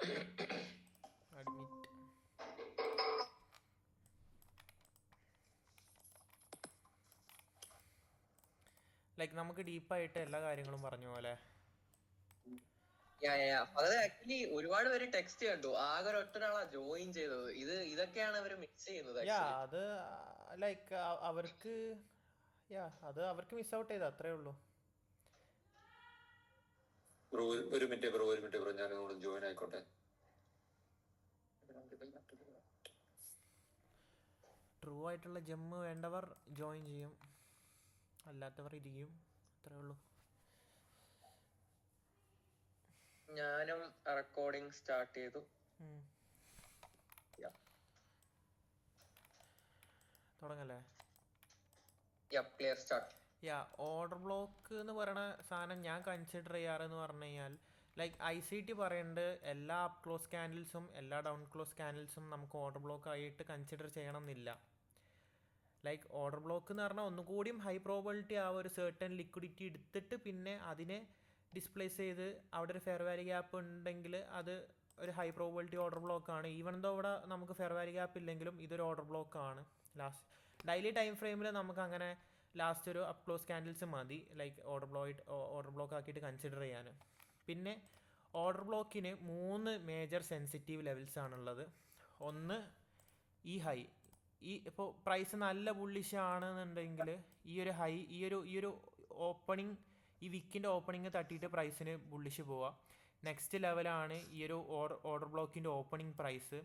Admit. Like നമുക്ക് ഡീപ്പായിട്ട് എല്ലാ കാര്യങ്ങളും പറഞ്ഞ പോലെ. അത് ആക്ച്വലി ഒരുപാട് പേര് ടെക്സ്റ്റ് കണ്ടു, ആകെ ഒരൊറ്റൊരാളാ ജോയിൻ ചെയ്തത്. ഇതൊക്കെയാണ് അവര് മിക്സ് ചെയ്യുന്നത്. അത് ലൈക്ക് അവർക്ക് അത് അവർക്ക് മിസ് ഔട്ട് ചെയ്ത് അത്രേ ഉള്ളൂ. ഒരു മിനിറ്റ് ബ്രോ, ഞാൻ ജോയിൻ ആയിക്കോട്ടെ. ട്രൂ ആയിട്ടുള്ള ജെമ്മ് വേണ്ടവർ ജോയിൻ ചെയ്യും, അല്ലാത്തവർ ഇരിക്കും, അത്രേ ഉള്ളൂ. ഞാനും റെക്കോർഡിംഗ് സ്റ്റാർട്ട് ചെയ്തു. തുടങ്ങല്ലേ? Clear start. ഓർഡർ ബ്ലോക്ക് എന്ന് പറയുന്ന സാധനം ഞാൻ കൺസിഡർ ചെയ്യാറെന്ന് പറഞ്ഞു കഴിഞ്ഞാൽ, ലൈക്ക് ICT പറയുന്നുണ്ട് എല്ലാ അപ്പ് ക്ലോസ് കാൻഡിൽസും എല്ലാ ഡൗൺ ക്ലോസ് കാൻഡിൽസും നമുക്ക് ഓർഡർ ബ്ലോക്ക് ആയിട്ട് കൺസിഡർ ചെയ്യണം എന്നില്ല. ലൈക്ക് ഓർഡർ ബ്ലോക്ക് എന്ന് പറഞ്ഞാൽ ഒന്നുകൂടിയും ഹൈ പ്രോബിലിറ്റി ആ ഒരു സർട്ടൻ ലിക്വിഡിറ്റി എടുത്തിട്ട് പിന്നെ അതിനെ ഡിസ്പ്ലേസ് ചെയ്ത് അവിടെ ഒരു ഫെയർ വാല്യൂ ഗ്യാപ്പ് ഉണ്ടെങ്കിൽ അത് ഒരു ഹൈ പ്രോബിലിറ്റി ഓർഡർ ബ്ലോക്കാണ്. ഈവൻ ദോ ഇവിടെ നമുക്ക് ഫെയർ വാല്യൂ ഗ്യാപ്പ് ഇല്ലെങ്കിലും ഇതൊരു ഓർഡർ ബ്ലോക്കാണ്. ലാസ്റ്റ് ഡെയിലി ടൈം ഫ്രെയിമിൽ നമുക്ക് അങ്ങനെ ലാസ്റ്റ് ഒരു അപ്പ് ക്ലോസ് കാൻഡിൽസ് മതി ലൈക്ക് ഓർഡർ ബ്ലോക്ക് ആക്കിയിട്ട് കൺസിഡർ ചെയ്യാൻ. പിന്നെ ഓർഡർ ബ്ലോക്കിന് 3 മേജർ സെൻസിറ്റീവ് ലെവൽസ് ആണുള്ളത്. ഒന്ന് ഈ ഹൈ, ഇപ്പോൾ പ്രൈസ് നല്ല ബുള്ളിഷ് ആണെന്നുണ്ടെങ്കിൽ ഈ ഒരു ഓപ്പണിംഗ്, ഈ വിക്കിൻ്റെ ഓപ്പണിംഗ് തട്ടിയിട്ട് പ്രൈസിന് ബുള്ളിഷ് പോവുക. നെക്സ്റ്റ് ലെവലാണ് ഈ ഒരു ഓർഡർ ബ്ലോക്കിൻ്റെ opening price.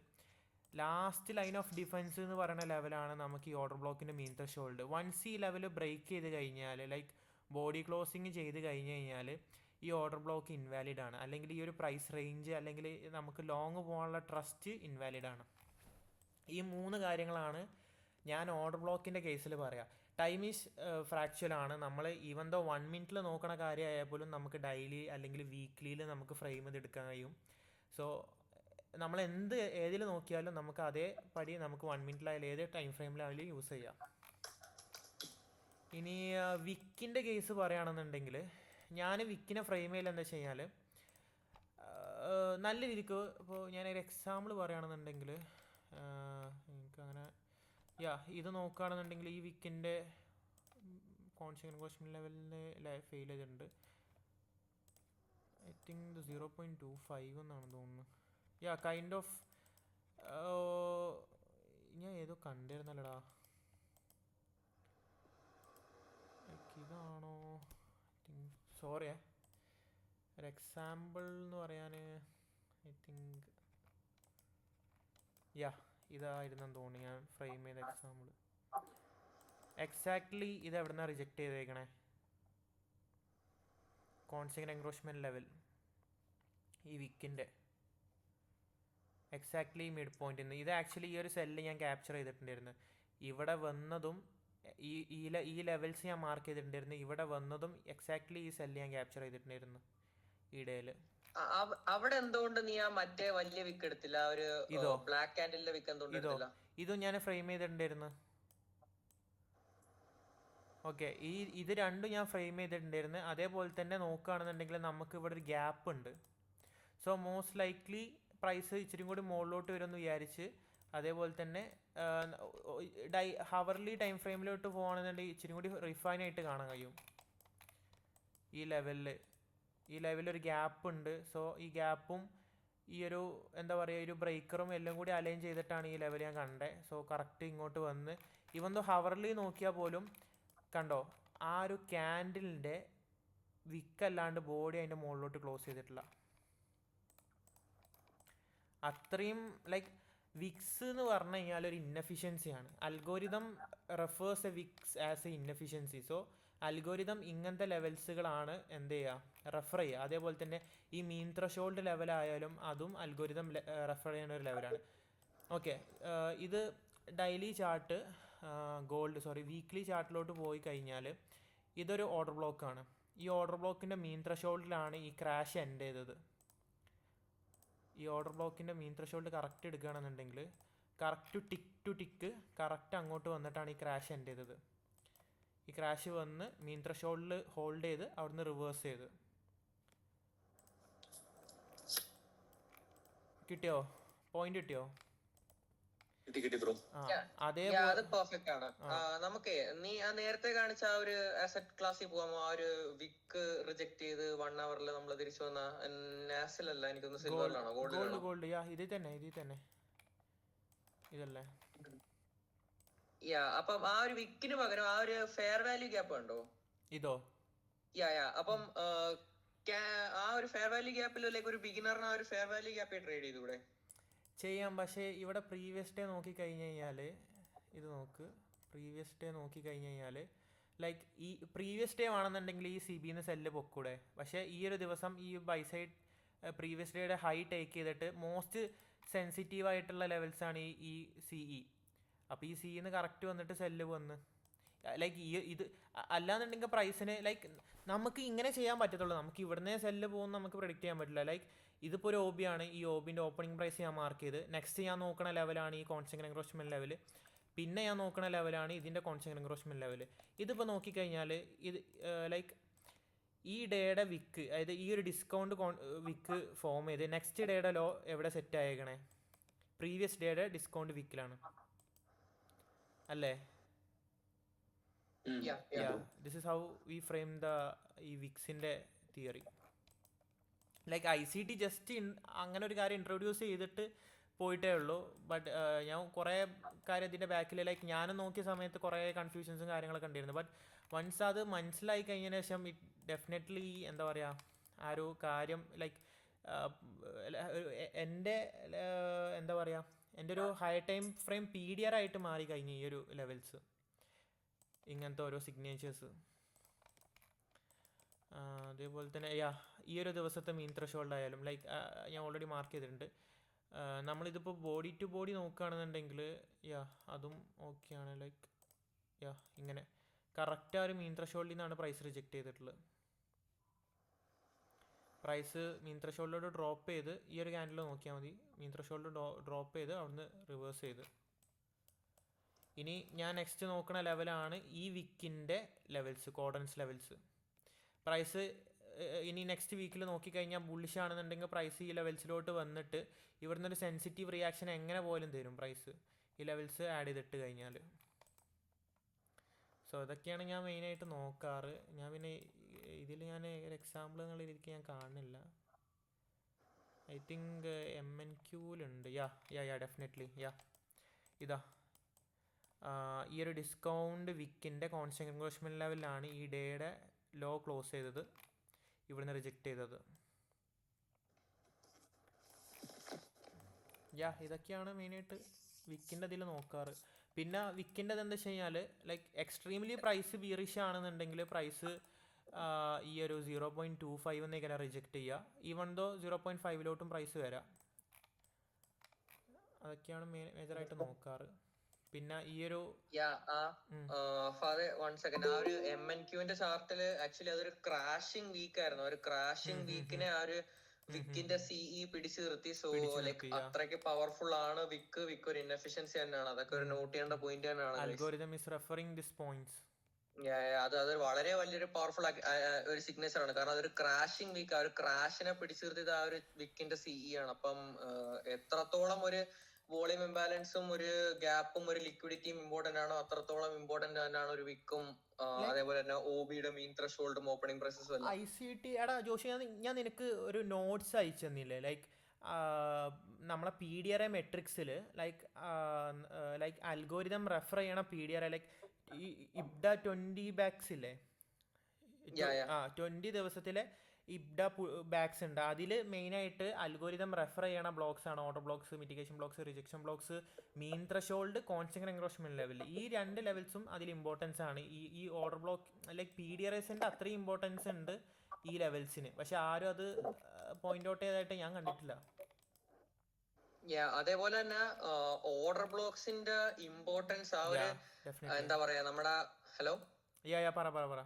Last line of defence എന്ന് പറയുന്ന ലെവലാണ് നമുക്ക് ഈ ഓർഡർ ബ്ലോക്കിൻ്റെ മീൻ ത്രെഷോൾഡ്. വൺസ് ഈ ലെവൽ ബ്രേക്ക് ചെയ്ത് കഴിഞ്ഞാൽ, ലൈക്ക് ബോഡി ക്ലോസിങ് ചെയ്ത് കഴിഞ്ഞാൽ ഈ ഓർഡർ ബ്ലോക്ക് ഇൻവാലിഡ് ആണ്, അല്ലെങ്കിൽ ഈ ഒരു പ്രൈസ് റേഞ്ച് അല്ലെങ്കിൽ നമുക്ക് ലോങ് പോകാനുള്ള ട്രസ്റ്റ് ഇൻവാലിഡ് ആണ്. ഈ 3 കാര്യങ്ങളാണ് ഞാൻ ഓർഡർ ബ്ലോക്കിൻ്റെ കേസിൽ പറയാം. ടൈം ഈസ് ഫ്രാക്ച്വലാണ്. നമ്മൾ ഈവൻ ദോ 1 മിനിറ്റിൽ നോക്കണ കാര്യമായാൽ പോലും നമുക്ക് ഡെയിലി അല്ലെങ്കിൽ വീക്ക്ലിയിൽ നമുക്ക് ഫ്രെയിം ചെയ്ത് എടുക്കാൻ കഴിയും. സോ നമ്മൾ ഏതിൽ നോക്കിയാലും നമുക്ക് അതേ പടി നമുക്ക് 1 മിനിറ്റിലായാലും ഏത് ടൈം ഫ്രെയിമിലായാലും യൂസ് ചെയ്യാം. ഇനി വിക്കിൻ്റെ കേസ് പറയുകയാണെന്നുണ്ടെങ്കിൽ, ഞാൻ വിക്കിനെ ഫ്രെയിം ചെയ്യൽ എന്താ വെച്ച് കഴിഞ്ഞാൽ, നല്ല രീതിക്ക് ഇപ്പോൾ ഞാനൊരു എക്സാമ്പിൾ പറയുകയാണെന്നുണ്ടെങ്കിൽ എനിക്കങ്ങനെ ഇത് നോക്കുകയാണെന്നുണ്ടെങ്കിൽ ഈ വിക്കിൻ്റെ കോൺസിക്വൻസ് ക്വസ്റ്റ്യൻ ലെവലിൽ ഫെയിൽ ചെയ്തിട്ടുണ്ട്. ഐ തിങ്ക് 0.25 എന്നാണ് തോന്നുന്നു. കൈൻഡ് ഓഫ് ഞാൻ ഏതോ കണ്ടിരുന്നല്ലടാ, ഇതാണോ? സോറി, ഒരു എക്സാമ്പിൾ എന്ന് പറയാൻ ഐ തിങ്ക് ഇതായിരുന്നെന്ന് തോന്നി ഞാൻ ഫ്രെയിം ചെയ്ത എക്സാമ്പിൾ. എക്സാക്ട്ലി ഇത് എവിടെ നിന്നാണ് റിജക്റ്റ് ചെയ്തേക്കണേ? കോൺസിക്വൻസ് എൻക്രോച്ച്മെൻറ്റ് ലെവൽ ഈ വിക്കിൻ്റെ എക്സാക്ട്ലി മിഡ് പോയിന്റിൽ നിന്ന്. ഇത് ആക്ച്വലി ഈ ഒരു സെല്ല് ഞാൻ ക്യാപ്ചർ ചെയ്തിട്ടുണ്ടായിരുന്നു. ഇവിടെ വന്നതും ഈ ലെവൽസ് ഞാൻ മാർക്ക് ചെയ്തിട്ടുണ്ടായിരുന്നു. ഇവിടെ വന്നതും എക്സാക്ട്ലി ഈ സെല്ല് ഞാൻ ക്യാപ്ചർ ചെയ്തിട്ടുണ്ടായിരുന്നു ഇടയിൽ. അവിടെ എന്തുകൊണ്ട് നീ ആ മറ്റേ വലിയ വിക്ക് എടുത്തില്ല? ഒരു ബ്ലാക്ക് കാൻഡിലിന്റെ വിക്ക് എന്തുകൊണ്ട് എടുത്തില്ല? ഇതും ഞാൻ ഫ്രെയിം ചെയ്തിട്ടുണ്ടായിരുന്നു. ഓക്കെ, ഇത് രണ്ടും ഞാൻ ഫ്രെയിം ചെയ്തിട്ടുണ്ടായിരുന്നു. അതേപോലെ തന്നെ നോക്കുകയാണെന്നുണ്ടെങ്കിൽ നമുക്ക് ഇവിടെ ഒരു ഗ്യാപ്പ് ഉണ്ട്. സോ മോസ്റ്റ് ലൈക്ലി പ്രൈസ് ഇച്ചിരി കൂടി മുകളിലോട്ട് വരുമെന്ന് വിചാരിച്ച്, അതേപോലെ തന്നെ ഹവർലി ടൈം ഫ്രെയിമിലോട്ട് പോകുകയാണെന്നുണ്ടെങ്കിൽ ഇച്ചിരി കൂടി റിഫൈൻ ആയിട്ട് കാണാൻ കഴിയും. ഈ ലെവലിലൊരു ഗ്യാപ്പ് ഉണ്ട്. സോ ഈ ഗ്യാപ്പും ഈ ഒരു എന്താ പറയുക, ഒരു ബ്രേക്കറും എല്ലാം കൂടി അലൈൻ ചെയ്തിട്ടാണ് ഈ ലെവൽ ഞാൻ കണ്ടത്. സോ കറക്റ്റ് ഇങ്ങോട്ട് വന്ന് ഇവൻ ദോ ഹവർലി നോക്കിയാൽ പോലും കണ്ടോ, ആ ഒരു ക്യാൻഡിലിൻ്റെ വിക്കല്ലാണ്ട് ബോഡി അതിൻ്റെ മുകളിലോട്ട് ക്ലോസ് ചെയ്തിട്ടില്ല. അത്രയും ലൈക്ക് വിക്സ് എന്ന് പറഞ്ഞു കഴിഞ്ഞാൽ ഒരു ഇന്നഫിഷ്യൻസിയാണ്. Algorithm refers a wicks as a inefficiency. So algorithm ഇങ്ങനത്തെ ലെവൽസുകളാണ് എന്ത് ചെയ്യുക, റെഫർ ചെയ്യുക. അതേപോലെ തന്നെ ഈ മീൻ ത്രെഷോൾഡ് ലെവലായാലും അതും അൽഗോരിതം റെഫർ ചെയ്യുന്ന ഒരു ലെവലാണ്. ഓക്കെ, ഇത് ഡെയിലി ചാർട്ട് വീക്ക്ലി ചാർട്ടിലോട്ട് പോയി കഴിഞ്ഞാൽ ഇതൊരു ഓർഡർ ബ്ലോക്കാണ്. ഈ ഓർഡർ ബ്ലോക്കിൻ്റെ മീൻ ത്രെഷോൾഡിലാണ് ഈ ക്രാഷ് എൻഡ് ചെയ്തത്. ഈ ഓർഡർ ബ്ലോക്കിൻ്റെ മീൻ ത്രെഷോൾഡ് കറക്റ്റ് എടുക്കുകയാണെന്നുണ്ടെങ്കിൽ correct tick to tick correct അങ്ങോട്ട് വന്നിട്ടാണ് ഈ ക്രാഷ് എൻഡ് ചെയ്തത്. ഈ ക്രാഷ് വന്ന് മീൻ ത്രെഷോൾഡിൽ ഹോൾഡ് ചെയ്ത് അവിടുന്ന് റിവേഴ്സ് ചെയ്ത്. കിട്ടിയോ? പോയിന്റ് കിട്ടിയോ? കിട്ടി ബ്രോ. ആ അത് പെർഫെക്റ്റ് ആണ്. നമുക്ക് നീ ആ നേരത്തെ കാണിച്ച ആ ഒരു അസറ്റ് ക്ലാസ്സിൽ പോവാമോ? ആ ഒരു വിക്ക് റിജക്ട് ചെയ്ത് 1 hourൽ നമ്മൾ തിരിച്ചു വന്ന നാസിലല്ല, എനിക്കൊന്ന് സിൽവറിലാണോ ഗോൾഡിലാണോ? ഗോൾഡ് ഇതിൽ തന്നെ ഇതല്ലേ? അപ്പം ആ ഒരു വിക്കിന് പകരം ആ ഒരു ഫെയർ വാല്യൂ ഗ്യാപ്പ് ഉണ്ടോ? ഇതോ? അപ്പം ആ ഒരു ഫെയർ വാല്യൂ ഗ്യാപ്പിൽ ലൈക്ക് ഒരു ബിഗിനറിന് ആ ഒരു ഫെയർ വാല്യൂ ഗ്യാപ്പിൽ ട്രേഡ് ചെയ്തൂടെ? ചെയ്യാം. പക്ഷേ ഇവിടെ പ്രീവിയസ് ഡേ നോക്കിക്കഴിഞ്ഞ് കഴിഞ്ഞാൽ ഇത് നോക്ക്. പ്രീവിയസ് ഡേ നോക്കിക്കഴിഞ്ഞ് കഴിഞ്ഞാൽ ലൈക്ക് ഈ പ്രീവിയസ് ഡേ ആണെന്നുണ്ടെങ്കിൽ ഈ സി ബിന്ന് സെല്ല് പൊക്കൂടെ. പക്ഷേ ഈ ഒരു ദിവസം ഈ ബൈ സൈഡ് പ്രീവിയസ് ഡേയുടെ ഹൈ ടേക്ക് ചെയ്തിട്ട് മോസ്റ്റ് സെൻസിറ്റീവ് ആയിട്ടുള്ള ലെവൽസാണ് ഈ CE. അപ്പോൾ ഈ സിന്ന് കറക്റ്റ് വന്നിട്ട് സെല്ല് വന്ന് ലൈക്ക് ഇത് അല്ലാന്നുണ്ടെങ്കിൽ പ്രൈസിന് ലൈക്ക് നമുക്ക് ഇങ്ങനെ ചെയ്യാൻ പറ്റത്തുള്ളൂ. നമുക്ക് ഇവിടുന്ന് സെല്ല് പോകുന്ന നമുക്ക് പ്രെഡിക്റ്റ് ചെയ്യാൻ പറ്റില്ല. ലൈക്ക് ഇതിപ്പോൾ ഒരു OB ആണ്. ഈ OBൻ്റെ ഓപ്പണിംഗ് പ്രൈസ് ഞാൻ മാർക്ക് ചെയ്ത്. നെക്സ്റ്റ് ഞാൻ നോക്കണ ലെവലാണ് ഈ കോൺസ്റ്റന്റ് എൻക്രോച്ച്മെന്റ് ലെവൽ. പിന്നെ ഞാൻ നോക്കണ ലെവലാണ് ഇതിൻ്റെ കോൺസ്റ്റന്റ് എൻക്രോച്ച്മെന്റ് ലെവൽ. ഇതിപ്പോൾ നോക്കിക്കഴിഞ്ഞാൽ ഇത് ലൈക്ക് ഈ ഡേയുടെ വിക്ക്, അതായത് ഈ ഒരു ഡിസ്കൗണ്ട് വിക്ക് ഫോം ചെയ്ത് നെക്സ്റ്റ് ഡേയുടെ ലോ എവിടെ സെറ്റ് ആയേക്കണേ? പ്രീവിയസ് ഡേയുടെ ഡിസ്കൗണ്ട് വിക്കിലാണ് അല്ലേ? This is how we frame ഈ വിക്സിൻ്റെ തിയറി. ലൈക്ക് ICT ജസ്റ്റ് അങ്ങനെ ഒരു കാര്യം ഇൻട്രൊഡ്യൂസ് ചെയ്തിട്ട് പോയിട്ടേ ഉള്ളൂ. ബട്ട് ഞാൻ കുറേ കാര്യം ഇതിൻ്റെ ബാക്കിൽ ലൈക്ക് ഞാനും നോക്കിയ സമയത്ത് കുറേ കൺഫ്യൂഷൻസും കാര്യങ്ങളൊക്കെ ഉണ്ടായിരുന്നു. ബട്ട് വൺസ് അത് മനസ്സിലായി കഴിഞ്ഞതിന് ശേഷം ഇറ്റ് ഡെഫിനറ്റ്ലി എന്താ പറയുക, ആ ഒരു കാര്യം ലൈക്ക് എൻ്റെ എന്താ പറയുക, എൻ്റെ ഒരു ഹൈ ടൈം ഫ്രെയിം PDR ആയിട്ട് മാറി കഴിഞ്ഞു ഈ ഒരു ലെവൽസ്, ഇങ്ങനത്തെ ഓരോ സിഗ്നേച്ചേഴ്സ്. അതേപോലെ തന്നെ ഈ ഒരു ദിവസത്തെ മീൻ ത്രഷോൾഡ് ആയാലും ലൈക്ക് ഞാൻ ഓൾറെഡി മാർക്ക് ചെയ്തിട്ടുണ്ട്. നമ്മളിതിപ്പോൾ ബോഡി ടു ബോഡി നോക്കുകയാണെന്നുണ്ടെങ്കിൽ അതും ഓക്കെയാണ്. ലൈക്ക് ഇങ്ങനെ കറക്റ്റ് ആ ഒരു മീൻ ത്രഷോൾഡിൽ നിന്നാണ് പ്രൈസ് റിജക്റ്റ് ചെയ്തിട്ടുള്ളത്. പ്രൈസ് മീൻ ത്രഷോൾഡിലോട്ട് ഡ്രോപ്പ് ചെയ്ത് ഈ ഒരു ക്യാൻഡിൽ നോക്കിയാൽ മതി. മീൻ ത്രഷോൾഡ് ഡ്രോപ്പ് ചെയ്ത് അവിടുന്ന് റിവേഴ്സ് ചെയ്ത്. ഇനി ഞാൻ നെക്സ്റ്റ് നോക്കുന്ന ലെവലാണ് ഈ വിക്കിൻ്റെ ലെവൽസ്, കോർഡൻസ് ലെവൽസ്. പ്രൈസ് ഇനി നെക്സ്റ്റ് വീക്കിൽ നോക്കിക്കഴിഞ്ഞാൽ ബുള്ളിഷ് ആണെന്നുണ്ടെങ്കിൽ പ്രൈസ് ഈ ലെവൽസിലോട്ട് വന്നിട്ട് ഇവിടുന്ന് ഒരു സെൻസിറ്റീവ് റിയാക്ഷൻ എങ്ങനെ പോലും തരും പ്രൈസ് ഈ ലെവൽസ് ആഡ് ചെയ്തിട്ട് കഴിഞ്ഞാൽ. സോ ഇതൊക്കെയാണ് ഞാൻ മെയിനായിട്ട് നോക്കാറ്. ഞാൻ പിന്നെ ഇതിൽ ഞാൻ ഒരു എക്സാമ്പിൾ എന്നുള്ള രീതിക്ക് ഞാൻ കാണുന്നില്ല. I think MNQലുണ്ട്. ഡെഫിനറ്റ്ലി ഇതാ ഈ ഒരു ഡിസ്കൗണ്ട് വിക്കിൻ്റെ കോൺസ്റ്റന്റ് എൻക്രോച്ച്മെന്റ് ലെവലിലാണ് ഈ ഡേയുടെ ലോ ക്ലോസ് ചെയ്തത്, ഇവിടുന്ന് റിജക്റ്റ് ചെയ്തത്. ഇതൊക്കെയാണ് മെയിനായിട്ട് വിക്കിൻ്റെ ഇതിൽ നോക്കാറ്. പിന്നെ വിക്കിൻ്റെ എന്താ വെച്ച് കഴിഞ്ഞാൽ ലൈക്ക് എക്സ്ട്രീംലി പ്രൈസ് ബീറിഷ് ആണെന്നുണ്ടെങ്കിൽ പ്രൈസ് ഈ ഒരു 0.25 എന്നൊക്കെ റിജക്റ്റ് ചെയ്യുക. ഈവൺ ദോ 0.5ലോട്ടും പ്രൈസ് വരാം. അതൊക്കെയാണ് മേജറായിട്ട് നോക്കാറ്. പിന്നെ ഈ ഒരു ആ ഒരു MNQന്റെ ചാർട്ടില് ആക്ച്വലി അതൊരു ക്രാഷിംഗ് വീക്ക് ആയിരുന്നു. ഒരു ക്രാഷിംഗ് വീക്കിനെ ആ ഒരു വിക്കിന്റെ CE പിടിച്ചു നിർത്തി. സോ ലൈക്ക് അത്രയ്ക്ക് പവർഫുൾ ആണ് വിക്ക് ഒരു ഇൻഎഫിഷ്യൻസി തന്നെയാണ്. അതൊക്കെ ഒരു നോട്ട് ചെയ്യേണ്ട പോയിന്റ് തന്നെയാണ്. Algorithm is referring this points. അത് വളരെ വലിയൊരു പവർഫുൾ ഒരു സിഗ്നേച്ചർ ആണ്. കാരണം അതൊരു ക്രാഷിംഗ് വീക്ക്, ആ ഒരു ക്രാഷിനെ പിടിച്ചു നിർത്തിയത് ആ ഒരു വിക്കിന്റെ CE ആണ്. അപ്പം എത്രത്തോളം ഒരു വോളിയം ഇംബാലൻസും ഒരു ഗ്യാപ്പും ഒരു ലിക്വിഡിറ്റിയും ഇമ്പോർട്ടന്റ് ആണോ അത്രത്തോളം ഇമ്പോർട്ടന്റ് തന്നെയാണ് ഒരു വിക്കും. അതേപോലെ തന്നെ OBയുടെ മീൻ ത്രഷോൾഡും ഓപ്പണിംഗ് പ്രൈസസും എല്ലാം. ICT എടാ ജോഷി, ഞാൻ നിനക്ക് ഒരു നോട്ട്സ് അയച്ചു തന്നില്ലേ? ലൈക്ക് നമ്മളെ PDRA മെട്രിക്സിൽ ലൈക്ക് അൽഗോരിതം റെഫർ ചെയ്യണ PDRA ലൈക്ക് ഇബ്ഡ 20 ബാക്സ് ഇല്ലേ? 20 ദിവസത്തിലെ ഇബ്ഡ ബാക്സ് ഉണ്ട്. അതിൽ മെയിനായിട്ട് അൽഗോരിതം റെഫർ ചെയ്യണ ബ്ലോക്സ് ആണ് order blocks, mitigation blocks, rejection blocks, mean threshold, constant encroachment level. ഈ 2 ലെവൽസും അതിൽ ഇമ്പോർട്ടൻസ് ആണ്. ഈ ഓർഡർ ബ്ലോക്ക് ലൈക്ക് PDRAസിൻ്റെ അത്രയും ഇമ്പോർട്ടൻസ് ഉണ്ട് ഈ ലെവൽസിന്. പക്ഷെ ആരും അത് പോയിന്റ് ഔട്ട് ചെയ്തതായിട്ട് ഞാൻ കണ്ടിട്ടില്ല. അതേപോലെ തന്നെ ഓർഡർ ബ്ലോക്സിന്റെ ഇമ്പോർട്ടൻസ് ആ ഒരു എന്താ പറയാ നമ്മുടെ പറ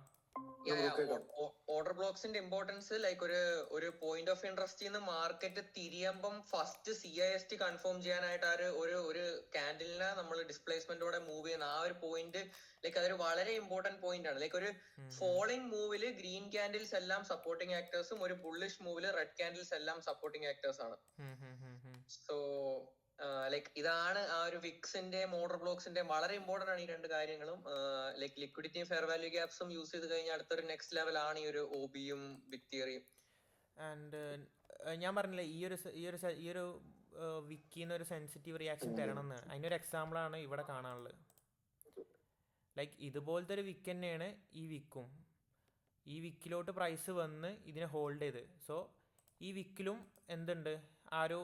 ഓർഡർ ബ്ലോക്സിന്റെ ഇമ്പോർട്ടൻസ് ലൈക്ക് ഒരു പോയിന്റ് ഓഫ് ഇൻട്രസ്റ്റ് മാർക്കറ്റ് തിരിയുമ്പം ഫസ്റ്റ് CIST കൺഫേം ചെയ്യാനായിട്ട് ആ ഒരു കാൻഡിലിനെ നമ്മൾ ഡിസ്പ്ലേസ്മെന്റോടെ മൂവ് ചെയ്യുന്ന ആ ഒരു പോയിന്റ് ലൈക്ക് അതൊരു വളരെ ഇമ്പോർട്ടന്റ് പോയിന്റ് ആണ്. ലൈക്ക് ഒരു ഫോളിംഗ് മൂവില് ഗ്രീൻ കാൻഡിൽസ് എല്ലാം സപ്പോർട്ടിംഗ് ആക്ടേഴ്സും ഒരു ബുള്ളിഷ് മൂവില് റെഡ് കാൻഡിൽസ് എല്ലാം സപ്പോർട്ടിംഗ് ആക്ടേഴ്സ് ആണ്. സോ ലൈക്ക് ഇതാണ് ആ ഒരു വിക്സിന്റെയും ഓർഡർ ബ്ലോക്സിന്റെയും വളരെ ഇമ്പോർട്ടന്റ് ആണ് ഈ രണ്ട് കാര്യങ്ങളും. ലൈക്ക് ലിക്വിഡിറ്റിയും ഫെയർ വാല്യൂ ഗ്യാപ്സും യൂസ് ചെയ്ത് കഴിഞ്ഞാൽ അടുത്തൊരു നെക്സ്റ്റ് ലെവൽ ആണ് ഈ ഒരു ഒബിയും വിക് തിയറിയും. ആൻഡ് ഞാൻ പറഞ്ഞില്ലേ ഈ ഒരു വിക്കിന്ന് ഒരു സെൻസിറ്റീവ് റിയാക്ഷൻ തരണം എന്ന്. അതിനൊരു എക്സാമ്പിളാണ് ഇവിടെ കാണാനുള്ളത്. ലൈക്ക് ഇതുപോലത്തെ ഒരു വിക്ക് തന്നെയാണ് ഈ വിക്കും. ഈ വിക്കിലോട്ട് പ്രൈസ് വന്ന് ഇതിനെ ഹോൾഡ് ചെയ്ത്. സോ ഈ വിക്കിലും എന്തുണ്ട്, ആ ഒരു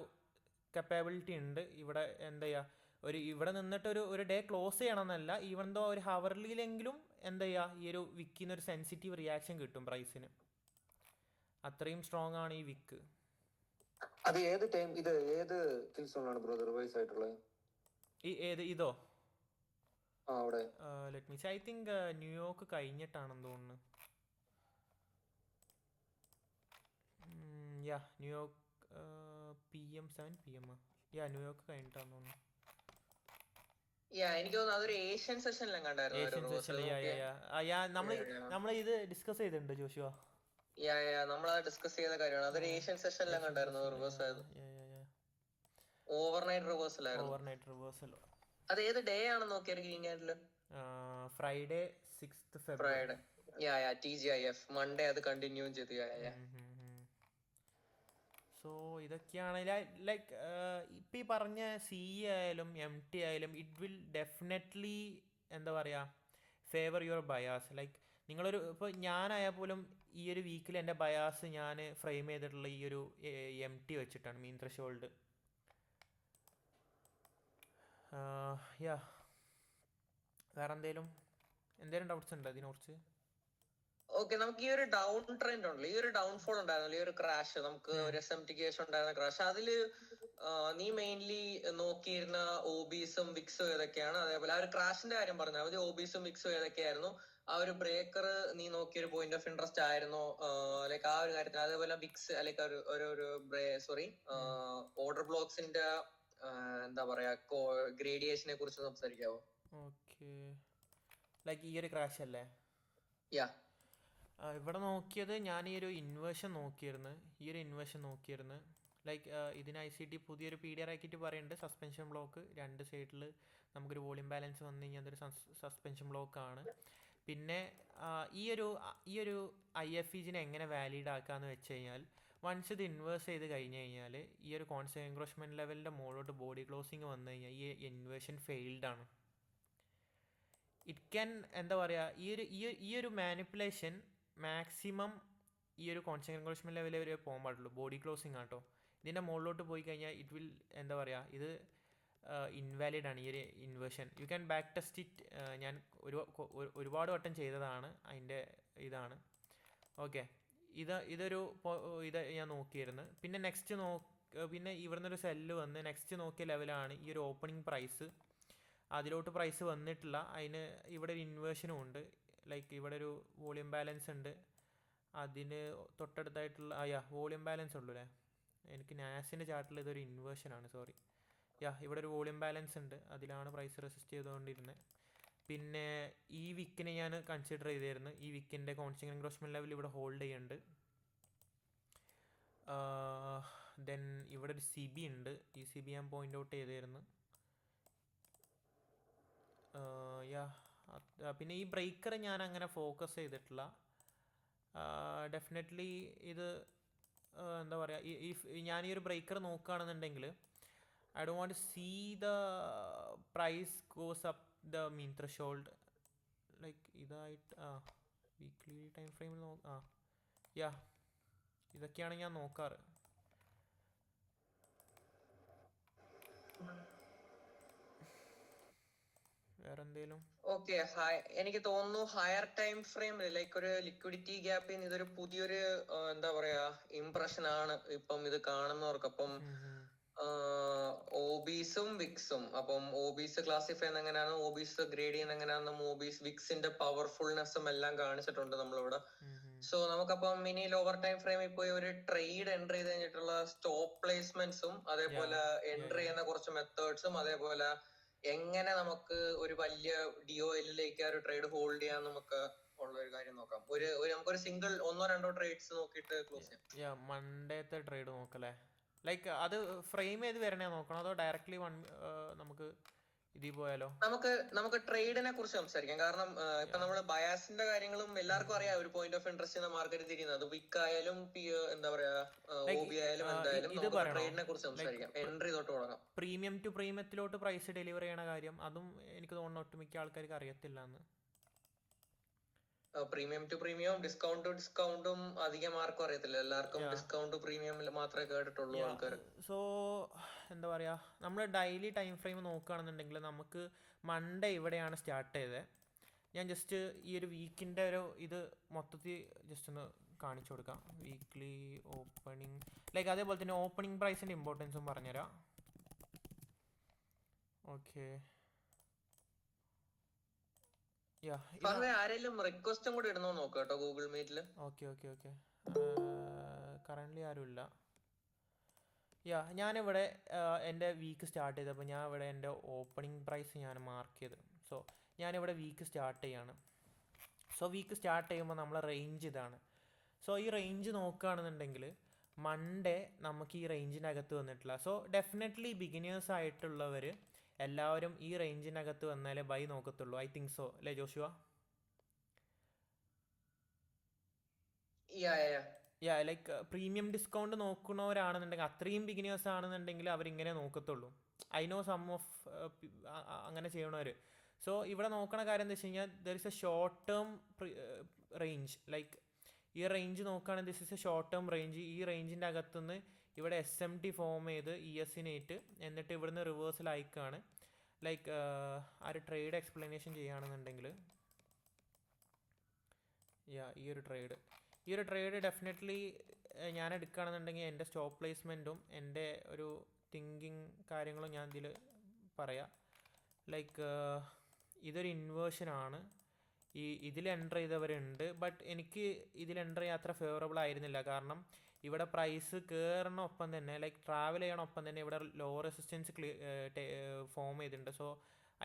കപ്പാബിലിറ്റി ഉണ്ട്. ഇവിടെ എന്താ ചെയ്യുക, ഇവിടെ നിന്നിട്ട് ഒരു ഡേ ക്ലോസ് ചെയ്യണമെന്നല്ല, ഈവൻ ദോ ഒരു ഹവർലിയിലെങ്കിലും എന്താ ചെയ്യുക, ഈ ഒരു വിക്കിന്ന് ഒരു സെൻസിറ്റീവ് റിയാക്ഷൻ കിട്ടും പ്രൈസിന്. അത്രയും സ്ട്രോങ് ആണ് ഈ വിക്ക്. അത് ഏത് ടൈം, ഇത് ഏത് കിൽ സോണാണ് ബ്രോ റിവൈസ് ആയിട്ടുള്ളത്? ഇതോ അവിടെ let me see, I think New York കഴിഞ്ഞിട്ടാണെന്ന് തോന്നുന്നു. ന്യൂയോർക്ക് PM 7 PM ന്യൂയോർക്ക് കഴിഞ്ഞിട്ടാന്ന് തോന്നുന്നു. എനിക്ക് തോന്നുന്നു അതൊരു ഏഷ്യൻ സെഷനിലും നമ്മൾ ഇത് ഡിസ്കസ് ചെയ്തിട്ടുണ്ട് ജോഷുവ. നമ്മളത് ഡിസ്കസ് ചെയ്ത കാര്യമാണ്. അതൊരു ഏഷ്യൻ സെഷനിലും കണ്ടായിരുന്നു റിവേഴ്സ് ആയത്. ഓവർനൈറ്റ് റിവേഴ്സൽ ആയിരുന്നു. അത് ഏത് ഡേ ആണെന്ന് നോക്കിയാൽ green candle Friday 6th February. TGIF Monday അത് കണ്ടിന്യൂ ചെയ്തു. സോ ഇതൊക്കെയാണ് ലൈക്ക് ഇപ്പം ഈ പറഞ്ഞ CE ആയാലും MT ആയാലും ഇറ്റ് വിൽ ഡെഫിനറ്റ്ലി എന്താ പറയുക ഫേവർ യുവർ ബയാസ്. ലൈക്ക് നിങ്ങളൊരു ഇപ്പോൾ ഞാനായാൽ പോലും ഈ ഒരു വീക്കിൽ എൻ്റെ ബയാസ് ഞാൻ ഫ്രെയിം ചെയ്തിട്ടുള്ള ഈ ഒരു MT വെച്ചിട്ടാണ്, മീൻ ത്രഷോൾഡ്. വേറെ എന്തേലും ഡൗട്ട്സ് ഉണ്ടോ ഇതിനെക്കുറിച്ച്? ഓക്കെ, നമുക്ക് ഈ ഒരു ഡൗൺ ട്രെൻഡ് ഉണ്ടല്ലോ, ഈ ഒരു ഡൗൺഫോൾ ഉണ്ടായിരുന്നല്ലോ, ഈ ഒരു ക്രാഷ്, നമുക്ക് ഒരു SMT കേസ് ഉണ്ടായിരുന്ന ക്രാഷ്, അതില് നീ മെയിൻലി നോക്കിയിരുന്ന OBസും വിക്സും ഏതൊക്കെയാണ്? അതേപോലെ ആ ഒരു ക്രാഷിന്റെ കാര്യം പറഞ്ഞാൽ മതി. OBസും വിക്സും ഏതൊക്കെയായിരുന്നു? ആ ഒരു ബ്രേക്കർ നീ നോക്കിയ ഒരു പോയിന്റ് ഓഫ് ഇൻട്രസ്റ്റ് ആയിരുന്നോ ലൈക്ക് ആ ഒരു കാര്യത്തിൽ? അതേപോലെ വിക്സ് ലൈക്ക് ഓർഡർ ബ്ലോക്സിന്റെ എന്താ പറയാ ഗ്രേഡിയേഷനെ കുറിച്ച് സംസാരിക്കാവോ? ഓക്കെ, ലൈക്ക് ഈ ഒരു ക്രാഷ് അല്ലേ? ഇവിടെ നോക്കിയത് ഞാൻ ഈ ഒരു ഇൻവേർഷൻ നോക്കിയിരുന്നു. ലൈക്ക് ഇതിന് ICT പുതിയൊരു PDR ആക്കിയിട്ട് പറയുന്നുണ്ട്, സസ്പെൻഷൻ ബ്ലോക്ക് 2 സൈഡിൽ നമുക്കൊരു വോളിയം ബാലൻസ് വന്നു കഴിഞ്ഞാൽ അതൊരു സസ്പെൻഷൻ ബ്ലോക്കാണ്. പിന്നെ ഈ ഒരു IFEGനെ എങ്ങനെ വാലിഡ് ആക്കാന്ന് വെച്ച് കഴിഞ്ഞാൽ, വൺസ് ഇത് ഇൻവേഴ്സ് ചെയ്ത് കഴിഞ്ഞ് കഴിഞ്ഞാൽ ഈ ഒരു കോൺസ്റ്റന്റ് എൻക്രോച്ച്മെന്റ് ലെവലിൻ്റെ മുകളിലോട്ട് ബോഡി ക്ലോസിങ് വന്നു കഴിഞ്ഞാൽ ഈ ഇൻവേർഷൻ ഫെയിൽഡ് ആണ്. ഇറ്റ് ക്യാൻ എന്താ പറയുക, ഈ ഒരു മാനിപ്പുലേഷൻ മാക്സിമം ഈ ഒരു കോൺസ്റ്റന്റ് എൻക്രോച്ച്മെന്റ് ലെവലിൽ വരെ പോകാൻ പാടുള്ളൂ. ബോഡി ക്ലോസിങ് ആട്ടോ. ഇതിൻ്റെ മുകളിലോട്ട് പോയി കഴിഞ്ഞാൽ ഇറ്റ് വിൽ എന്താ പറയുക, ഇത് ഇൻവാലിഡ് ആണ് ഈ ഒരു inversion. You can back test it. ഞാൻ ഒരുപാട് വട്ടം ചെയ്തതാണ്, അതിൻ്റെ ഇതാണ്. ഓക്കെ, ഇത് ഞാൻ നോക്കിയിരുന്നു. പിന്നെ പിന്നെ ഇവിടുന്നൊരു സെല്ല് വന്ന് നെക്സ്റ്റ് നോക്കിയ ലെവലാണ് ഈ ഒരു ഓപ്പണിംഗ് പ്രൈസ്. അതിലോട്ട് പ്രൈസ് വന്നിട്ടില്ല, അതിന് ഇവിടെ ഒരു ഇൻവേർഷനും ഉണ്ട്. ലൈക്ക് ഇവിടെ ഒരു വോളിയം ബാലൻസ് ഉണ്ട്, അതിന് തൊട്ടടുത്തായിട്ടുള്ള വോളിയം ബാലൻസ് ഉള്ളൂ അല്ലേ? എനിക്ക് നാസിൻ്റെ ചാർട്ടിൽ ഇതൊരു ഇൻവേർഷനാണ്, സോറി. ഇവിടെ ഒരു വോളിയം ബാലൻസ് ഉണ്ട്, അതിലാണ് പ്രൈസ് റെസിസ്റ്റ് ചെയ്തുകൊണ്ടിരുന്നത്. പിന്നെ ഈ വിക്കിനെ ഞാൻ കൺസിഡർ ചെയ്തിരുന്നു. ഈ വിക്കിൻ്റെ കോൺസ്റ്റന്റ് എൻക്രോച്ച്മെന്റ് ലെവൽ ഇവിടെ ഹോൾഡ് ചെയ്യുന്നുണ്ട്. ദെൻ ഇവിടെ ഒരു CB ഉണ്ട്, ഈ CB ഞാൻ പോയിന്റ് ഔട്ട് ചെയ്തിരുന്നു. പിന്നെ ഈ ബ്രേക്കർ ഞാൻ അങ്ങനെ ഫോക്കസ് ചെയ്തിട്ടില്ല. ഡെഫിനറ്റ്ലി ഇത് എന്താ പറയുക, ഞാൻ ഈ ഒരു ബ്രേക്കർ നോക്കുകയാണെന്നുണ്ടെങ്കിൽ I don't want to see the price goes up the mean threshold. Like ഇതായിട്ട് വീക്ക്ലി ടൈം ഫ്രെയിമിൽ ഇതൊക്കെയാണ് ഞാൻ നോക്കാറ്. വേറെ എന്തേലും? ഓക്കെ, എനിക്ക് തോന്നുന്നു ഹയർ ടൈം ഫ്രെയിം ലൈക്ക് ഒരു ലിക്വിഡിറ്റി ഗ്യാപ്പിൽ ഇതൊരു പുതിയൊരു എന്താ പറയാ ഇംപ്രഷൻ ആണ് ഇപ്പം ഇത് കാണുന്നവർക്ക്. അപ്പം OBസും വിക്സും, അപ്പം OBസ് ക്ലാസിഫൈ ചെയ്യുന്ന എങ്ങനെയാണ്, OBസ് ഗ്രേഡ് ചെയ്യുന്ന എങ്ങനെയാണെന്നും OBസ് വിക്സിന്റെ പവർഫുൾനെസ്സും എല്ലാം കാണിച്ചിട്ടുണ്ട് നമ്മളിവിടെ. സോ നമുക്കപ്പം മിനി ലോവർ ടൈം ഫ്രെയിമിൽ പോയി ഒരു ട്രേഡ് എൻട്രി ചെയ്ത് കഴിഞ്ഞിട്ടുള്ള സ്റ്റോപ്പ് പ്ലേസ്മെന്റ്സും, അതേപോലെ എൻട്രി ചെയ്യുന്ന കുറച്ച് മെത്തേഡ്സും, അതേപോലെ എങ്ങനെ നമുക്ക് ഒരു വലിയ DOLലേക്ക് ആ ഒരു ട്രേഡ് ഹോൾഡ് ചെയ്യാൻ നമുക്ക് ഉള്ള ഒരു കാര്യം നോക്കാം. നമുക്കൊരു സിംഗിൾ 1-2 ട്രേഡ്സ് നോക്കിയിട്ട് ക്ലോസ് ചെയ്യാം. മൺഡേത്തെ ട്രേഡ് നോക്കല്ലേ? ലൈക്ക് അത് ഫ്രെയിം ചെയ്ത് വരണേ നോക്കണം, അതോ ഡയറക്ട്ലി നമുക്ക് ഇതിൽ പോയാലോ? നമുക്ക് ട്രേഡിനെ കുറിച്ച് സംസാരിക്കാം. കാരണം ഇപ്പൊ നമ്മള് ബയാസിന്റെ കാര്യങ്ങളും എല്ലാവർക്കും അറിയാം. ഒരു പോയിന്റ് ഓഫ് ഇൻട്രസ്റ്റ് എന്ന മാർക്കറ്റ് തിരിയുന്നത് വിക്ക് ആയാലും എന്താ പറയാ OB ആയാലും എന്തായാലും നമുക്ക് ട്രേഡിനെ കുറിച്ച് സംസാരിക്കാം. എൻട്രി തൊട്ട് തുടങ്ങാം. പ്രീമിയം ടു പ്രീമിയത്തിലോട്ട് പ്രൈസ് ഡെലിവർ ചെയ്യണ കാര്യം അതും എനിക്ക് തോന്നുന്നു ഒട്ടുമിക്ക ആൾക്കാർക്ക് അറിയത്തില്ല എന്ന്. Premium to premium, discount to ഡിസ്കൗണ്ടും അധികം ആർക്കും അറിയത്തില്ല. എല്ലാവർക്കും ഡിസ്കൗണ്ട് പ്രീമിയം മാത്രമേ കേട്ടിട്ടുള്ളൂ ആൾക്കാർ. സോ എന്താ പറയാ, നമ്മൾ ഡെയിലി ടൈം ഫ്രെയിം നോക്കുകയാണെന്നുണ്ടെങ്കിൽ നമുക്ക് മൺഡേ ഇവിടെയാണ് സ്റ്റാർട്ട് ചെയ്തത്. ഞാൻ ജസ്റ്റ് ഈ ഒരു വീക്കിൻ്റെ ഒരു ഇത് മൊത്തത്തിൽ ജസ്റ്റ് ഒന്ന് കാണിച്ചു കൊടുക്കാം. വീക്ക്ലി ഓപ്പണിംഗ് ലൈക്ക് അതേപോലെ തന്നെ ഓപ്പണിംഗ് പ്രൈസിൻ്റെ ഇമ്പോർട്ടൻസും പറഞ്ഞുതരാം. ഓക്കെ ആരെങ്കിലും റിക്വസ്റ്റും കൂടി ഇടുന്നോ നോക്കാം കേട്ടോ ഗൂഗിൾ മീറ്റിൽ. ഓക്കെ കറൻ്റ്ലി ആരുമില്ല. ഞാനിവിടെ എൻ്റെ വീക്ക് സ്റ്റാർട്ട് ചെയ്തപ്പോൾ ഞാൻ ഇവിടെ എൻ്റെ ഓപ്പണിംഗ് പ്രൈസ് ഞാൻ മാർക്ക് ചെയ്ത്. സോ ഞാനിവിടെ വീക്ക് സ്റ്റാർട്ട് ചെയ്യാണ്. സോ വീക്ക് സ്റ്റാർട്ട് ചെയ്യുമ്പോൾ നമ്മളെ റേഞ്ച് ഇതാണ്. സോ ഈ റേഞ്ച് നോക്കുകയാണെന്നുണ്ടെങ്കിൽ മൺഡേ നമുക്ക് ഈ റേഞ്ചിനകത്ത് വന്നിട്ടില്ല. സോ ഡെഫിനറ്റ്ലി ബിഗിനേഴ്സ് ആയിട്ടുള്ളവർ എല്ലാവരും ഈ റേഞ്ചിനകത്ത് വന്നാലേ ബൈ നോക്കത്തുള്ളൂ. ഐ തിങ്ക് സോ, അല്ലേ ജോഷുവ? ലൈക്ക് പ്രീമിയം ഡിസ്കൗണ്ട് നോക്കുന്നവരാണെന്നുണ്ടെങ്കിൽ, അത്രയും ബിഗിനേഴ്സ് ആണെന്നുണ്ടെങ്കിൽ അവരിങ്ങനെ നോക്കത്തുള്ളൂ. ഐ നോ സം ഓഫ് അങ്ങനെ ചെയ്യണവർ. സോ ഇവിടെ നോക്കണ കാര്യം എന്താ വെച്ച് കഴിഞ്ഞാൽ there is A short term range. Like ഈ റേഞ്ച് നോക്കുകയാണെങ്കിൽ this is A short term range. ഈ റേഞ്ചിൻ്റെ അകത്തുനിന്ന് ഇവിടെ SMT ഫോം ചെയ്ത് ES-നെ എന്നിട്ട് ഇവിടുന്ന് റിവേഴ്സൽ അയക്കുകയാണ്. ലൈക്ക് ആ ഒരു ട്രേഡ് എക്സ്പ്ലനേഷൻ ചെയ്യുകയാണെന്നുണ്ടെങ്കിൽ ഈ ഒരു ട്രേഡ് ഡെഫിനറ്റ്ലി ഞാൻ എടുക്കുകയാണെന്നുണ്ടെങ്കിൽ എൻ്റെ സ്റ്റോപ്പ് പ്ലേസ്മെൻറ്റും എൻ്റെ ഒരു തിങ്കിങ് കാര്യങ്ങളും ഞാൻ ഇതിൽ പറയാം. ലൈക്ക് ഇതൊരു ഇൻവേർഷനാണ്. ഇതിൽ എൻ്റർ ചെയ്തവരുണ്ട്, ബട്ട് എനിക്ക് ഇതിൽ എൻ്റർ ചെയ്യാൻ അത്ര ഫേവറബിൾ ആയിരുന്നില്ല. കാരണം ഇവിടെ പ്രൈസ് കയറണ ഒപ്പം തന്നെ ലൈക്ക് ട്രാവൽ ചെയ്യണ ഒപ്പം തന്നെ ഇവിടെ ലോ റെസിസ്റ്റൻസ് ഫോം ചെയ്തിട്ടുണ്ട്. So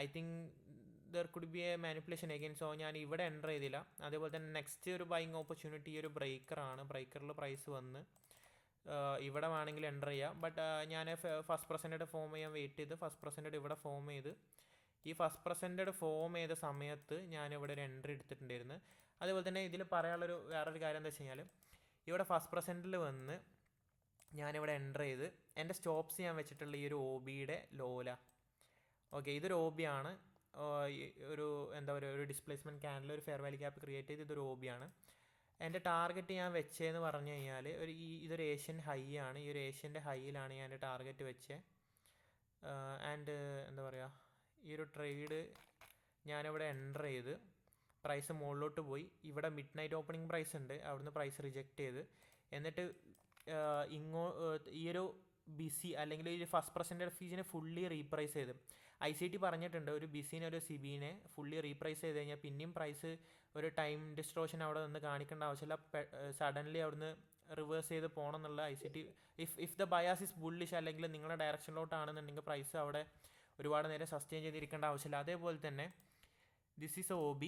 I think there could be a manipulation again. So ഞാൻ ഇവിടെ എൻ്റർ ചെയ്തില്ല. അതേപോലെ തന്നെ നെക്സ്റ്റ് ഒരു ബൈങ് ഓപ്പർച്യൂണിറ്റി ഒരു ബ്രേക്കറാണ്. ബ്രേക്കറിൽ പ്രൈസ് വന്ന് ഇവിടെ വേണമെങ്കിൽ എൻ്റർ ചെയ്യാം. ബട്ട് ഞാൻ ഫസ്റ്റ് പെർസെൻറ്റേജ് ഫോം ചെയ്യാൻ വെയിറ്റ് ചെയ്ത് ഫസ്റ്റ് പെർസെൻറ്റേജ് ഇവിടെ ഫോം ചെയ്ത് ഈ ഫസ്റ്റ് പെർസെൻറ്റേജ് ഫോം ചെയ്ത സമയത്ത് ഞാനിവിടെ ഒരു എൻട്രി എടുത്തിട്ടുണ്ടായിരുന്നു. അതേപോലെ തന്നെ ഇതിൽ പറയാനുള്ളൊരു വേറൊരു കാര്യം എന്താ വെച്ച് കഴിഞ്ഞാൽ ഇവിടെ ഫസ്റ്റ് പെർസെൻറ്റിൽ വന്ന് ഞാനിവിടെ എൻ്റർ ചെയ്ത് എൻ്റെ സ്റ്റോപ്സ് ഞാൻ വെച്ചിട്ടുള്ള ഈ ഒരു OBയുടെ ലോല. ഓക്കെ, ഇതൊരു OB ആണ്. ഒരു എന്താ പറയുക, ഒരു ഡിസ്പ്ലേസ്മെൻറ്റ് ക്യാൻഡിൽ ഒരു ഫെയർ വാല്യൂ ഗ്യാപ്പ് ക്രിയേറ്റ് ചെയ്ത് ഇതൊരു OB ആണ്. എൻ്റെ ടാർഗറ്റ് ഞാൻ വെച്ചതെന്ന് പറഞ്ഞു കഴിഞ്ഞാൽ ഇതൊരു ഏഷ്യൻ ഹൈ ആണ്. ഈ ഒരു ഏഷ്യൻ്റെ ഹൈയിലാണ് ഞാൻ എൻ്റെ ടാർഗറ്റ് വെച്ചത്. ആൻഡ് എന്താ പറയുക, ഈ ഒരു ട്രേഡ് ഞാനിവിടെ എൻ്റർ ചെയ്ത് പ്രൈസ് മുകളിലോട്ട് പോയി. ഇവിടെ മിഡ് നൈറ്റ് ഓപ്പണിംഗ് പ്രൈസ് ഉണ്ട്, അവിടുന്ന് പ്രൈസ് റിജക്റ്റ് ചെയ്ത് എന്നിട്ട് ഈ ഒരു BC അല്ലെങ്കിൽ ഈ ഫസ്റ്റ് പെർസെൻറ്റേജ് ഫീസിനെ ഫുള്ളി റീപ്രൈസ് ചെയ്ത് ICT പറഞ്ഞിട്ടുണ്ട് ഒരു BCനെ ഒരു CBനെ ഫുള്ളി റീപ്രൈസ് ചെയ്ത് കഴിഞ്ഞാൽ പിന്നെയും പ്രൈസ് ഒരു ടൈം ഡിസ്ട്രോഷൻ അവിടെ നിന്ന് കാണിക്കേണ്ട ആവശ്യമില്ല. സഡൻലി അവിടുന്ന് റിവേഴ്സ് ചെയ്ത് പോകണം എന്നുള്ള ICT. If the bias is bullish അല്ലെങ്കിൽ നിങ്ങളുടെ ഡയറക്ഷനിലോട്ടാണെന്നുണ്ടെങ്കിൽ പ്രൈസ് അവിടെ ഒരുപാട് നേരം സസ്റ്റെയിൻ ചെയ്തിരിക്കേണ്ട ആവശ്യമില്ല. അതേപോലെ തന്നെ ദിസ് ഈസ് OB.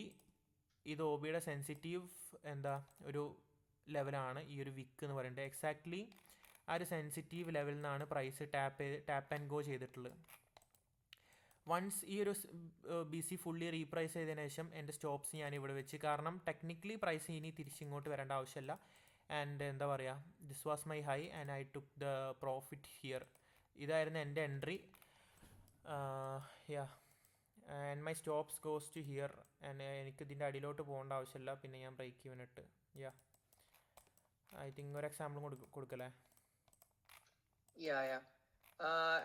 ഇത് OBയുടെ സെൻസിറ്റീവ് ഒരു ലെവലാണ് ഈ ഒരു വിക്ക് എന്ന് പറയുന്നത്. എക്സാക്ട്ലി ആ ഒരു സെൻസിറ്റീവ് ലെവലിൽ നിന്നാണ് പ്രൈസ് ടാപ്പ് ആൻഡ് ഗോ ചെയ്തിട്ടുള്ളത്. വൺസ് ഈ ഒരു BC ഫുള്ളി റീപ്രൈസ് ചെയ്തതിന് ശേഷം എൻ്റെ സ്റ്റോപ്സ് ഞാൻ ഇവിടെ വെച്ച്. കാരണം ടെക്നിക്കലി പ്രൈസ് ഇനി തിരിച്ചിങ്ങോട്ട് വരേണ്ട ആവശ്യമില്ല. ആൻഡ് എന്താ പറയുക, this was my high and I took the profit here. ഇതായിരുന്നു എൻ്റെ entry. And my stops goes to here. And എനിക്ക് ഇതിൻ്റെ അടിയിലോട്ട് പോകേണ്ട ആവശ്യമില്ല. പിന്നെ ഞാൻ ബ്രേക്ക് ഈവൻ ഇട്ട്. ഐ തിങ്ക് ഒരു എക്സാമ്പിളും കൊടുക്കല്ലേ?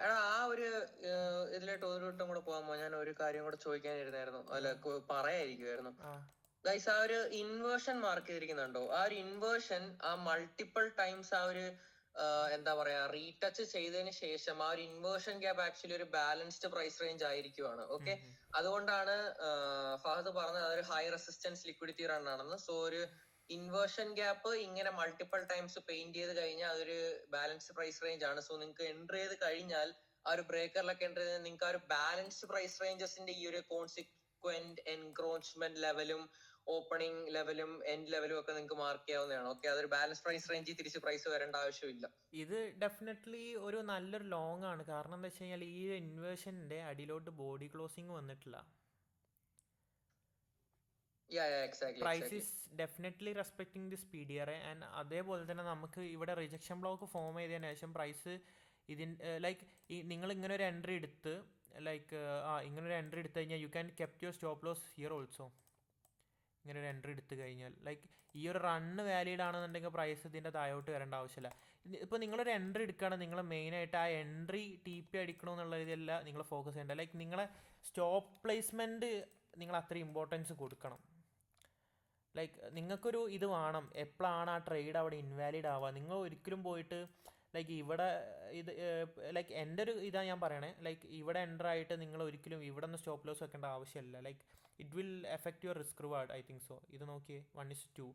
എടാ ആ ഒരു ഇതിലോട്ട് ഒരു വട്ടം കൂടെ പോകാമോ? ഞാൻ ഒരു കാര്യം കൂടെ ചോദിക്കാനിരുന്നായിരുന്നു, അല്ല പറയായിരിക്കുമായിരുന്നു. ഗൈസ്, ആ ഒരു ഇൻവേർഷൻ മാർക്ക് ചെയ്തിരിക്കുന്നുണ്ടോ? ആ ഒരു ഇൻവേർഷൻ ആ മൾട്ടിപ്പിൾ ടൈംസ് ആ ഒരു എന്താ പറയാ റീടച്ച് ചെയ്തതിന് ശേഷം ആ ഒരു ഇൻവേർഷൻ ഗ്യാപ്പ് ആക്ച്വലി ഒരു ബാലൻസ്ഡ് പ്രൈസ് റേഞ്ച് ആയിരിക്കുവാണ്. ഓക്കെ, അതുകൊണ്ടാണ് ഫഹദ് പറഞ്ഞത് അതൊരു ഹൈ റെസിസ്റ്റൻസ് ലിക്വിഡിറ്റി റൺ ആണെന്ന്. സോ ഒരു ഇൻവേർഷൻ ഗ്യാപ്പ് ഇങ്ങനെ മൾട്ടിപ്പിൾ ടൈംസ് പെയിന്റ് ചെയ്ത് കഴിഞ്ഞാൽ അതൊരു ബാലൻസ്ഡ് പ്രൈസ് റേഞ്ച് ആണ്. സോ നിങ്ങൾക്ക് എൻട്രി ചെയ്ത് കഴിഞ്ഞാൽ ആ ഒരു ബ്രേക്കറിലൊക്കെ എൻട്രി ചെയ്ത് നിങ്ങൾക്ക് ആ ഒരു ബാലൻസ്ഡ് പ്രൈസ് റേഞ്ചസിന്റെ ഈ ഒരു കോൺസിക്വന്റ് എൻക്രോച്ച്മെന്റ് ലെവലും ഓപ്പണിംഗ് ലെവലും എൻഡ് ലെവലും ഒക്കെ നിങ്ങൾക്ക് മാർക്ക് ചെയ്യാവുന്നതാണ്. ഓക്കെ, അതൊരു ബാലൻസ് പ്രൈസ് റേഞ്ചിൽ തിരിച്ച് പ്രൈസ് വരേണ്ട ആവശ്യമില്ല. ഇത് ഡെഫിനറ്റ്ലി ഒരു നല്ലൊരു ലോങ് ആണ്. കാരണം എന്താ വെച്ച് കഴിഞ്ഞാൽ ഈ ഇൻവേർഷൻ്റെ അടിയിലോട്ട് ബോഡി ക്ലോസിങ് വന്നിട്ടില്ല. Price is definitely respecting this PDRA. And അതേപോലെ തന്നെ നമുക്ക് ഇവിടെ റിജക്ഷൻ ബ്ലോക്ക് ഫോം ചെയ്തതിന് ശേഷം പ്രൈസ് ലൈക്ക് നിങ്ങൾ ഇങ്ങനെ ഒരു എൻട്രി എടുത്ത് ഇങ്ങനെ ഒരു എൻട്രി എടുത്തു കഴിഞ്ഞാൽ you can kept your stop loss here also. ഇങ്ങനെ ഒരു എൻട്രി എടുത്തു കഴിഞ്ഞാൽ ലൈക്ക് ഈ ഒരു റണ്ണ് വാലിഡ് ആണെന്നുണ്ടെങ്കിൽ പ്രൈസ് ഇതിൻ്റെ താഴോട്ട് വരേണ്ട ആവശ്യമില്ല. ഇപ്പോൾ നിങ്ങളൊരു എൻട്രി എടുക്കുകയാണ്, നിങ്ങൾ മെയിനായിട്ട് ആ എൻട്രി TP അടിക്കണമെന്നുള്ള ഇതല്ല നിങ്ങൾ ഫോക്കസ് ചെയ്യേണ്ടത്. ലൈക്ക് നിങ്ങളെ സ്റ്റോപ്പ് പ്ലേസ്മെൻറ്റ് നിങ്ങൾ അത്രയും ഇമ്പോർട്ടൻസ് കൊടുക്കണം. ലൈക്ക് നിങ്ങൾക്കൊരു ഇത് വേണം, എപ്പോഴാണ് ആ ട്രേഡ് അവിടെ ഇൻവാലിഡ് ആവുക. നിങ്ങൾ ഒരിക്കലും പോയിട്ട് ലൈക്ക് ഇവിടെ ഇത് ലൈക്ക് എൻ്റെ ഒരു ഇതാണ് ഞാൻ പറയണേ, ലൈക്ക് ഇവിടെ എൻ്റർ ആയിട്ട് നിങ്ങൾ ഒരിക്കലും ഇവിടെ നിന്ന് സ്റ്റോപ്പ് ലോസ് വെക്കേണ്ട ആവശ്യമില്ല. Like it will effect your risk reward, I think so. ഇത് നോക്കിയേ 1:2.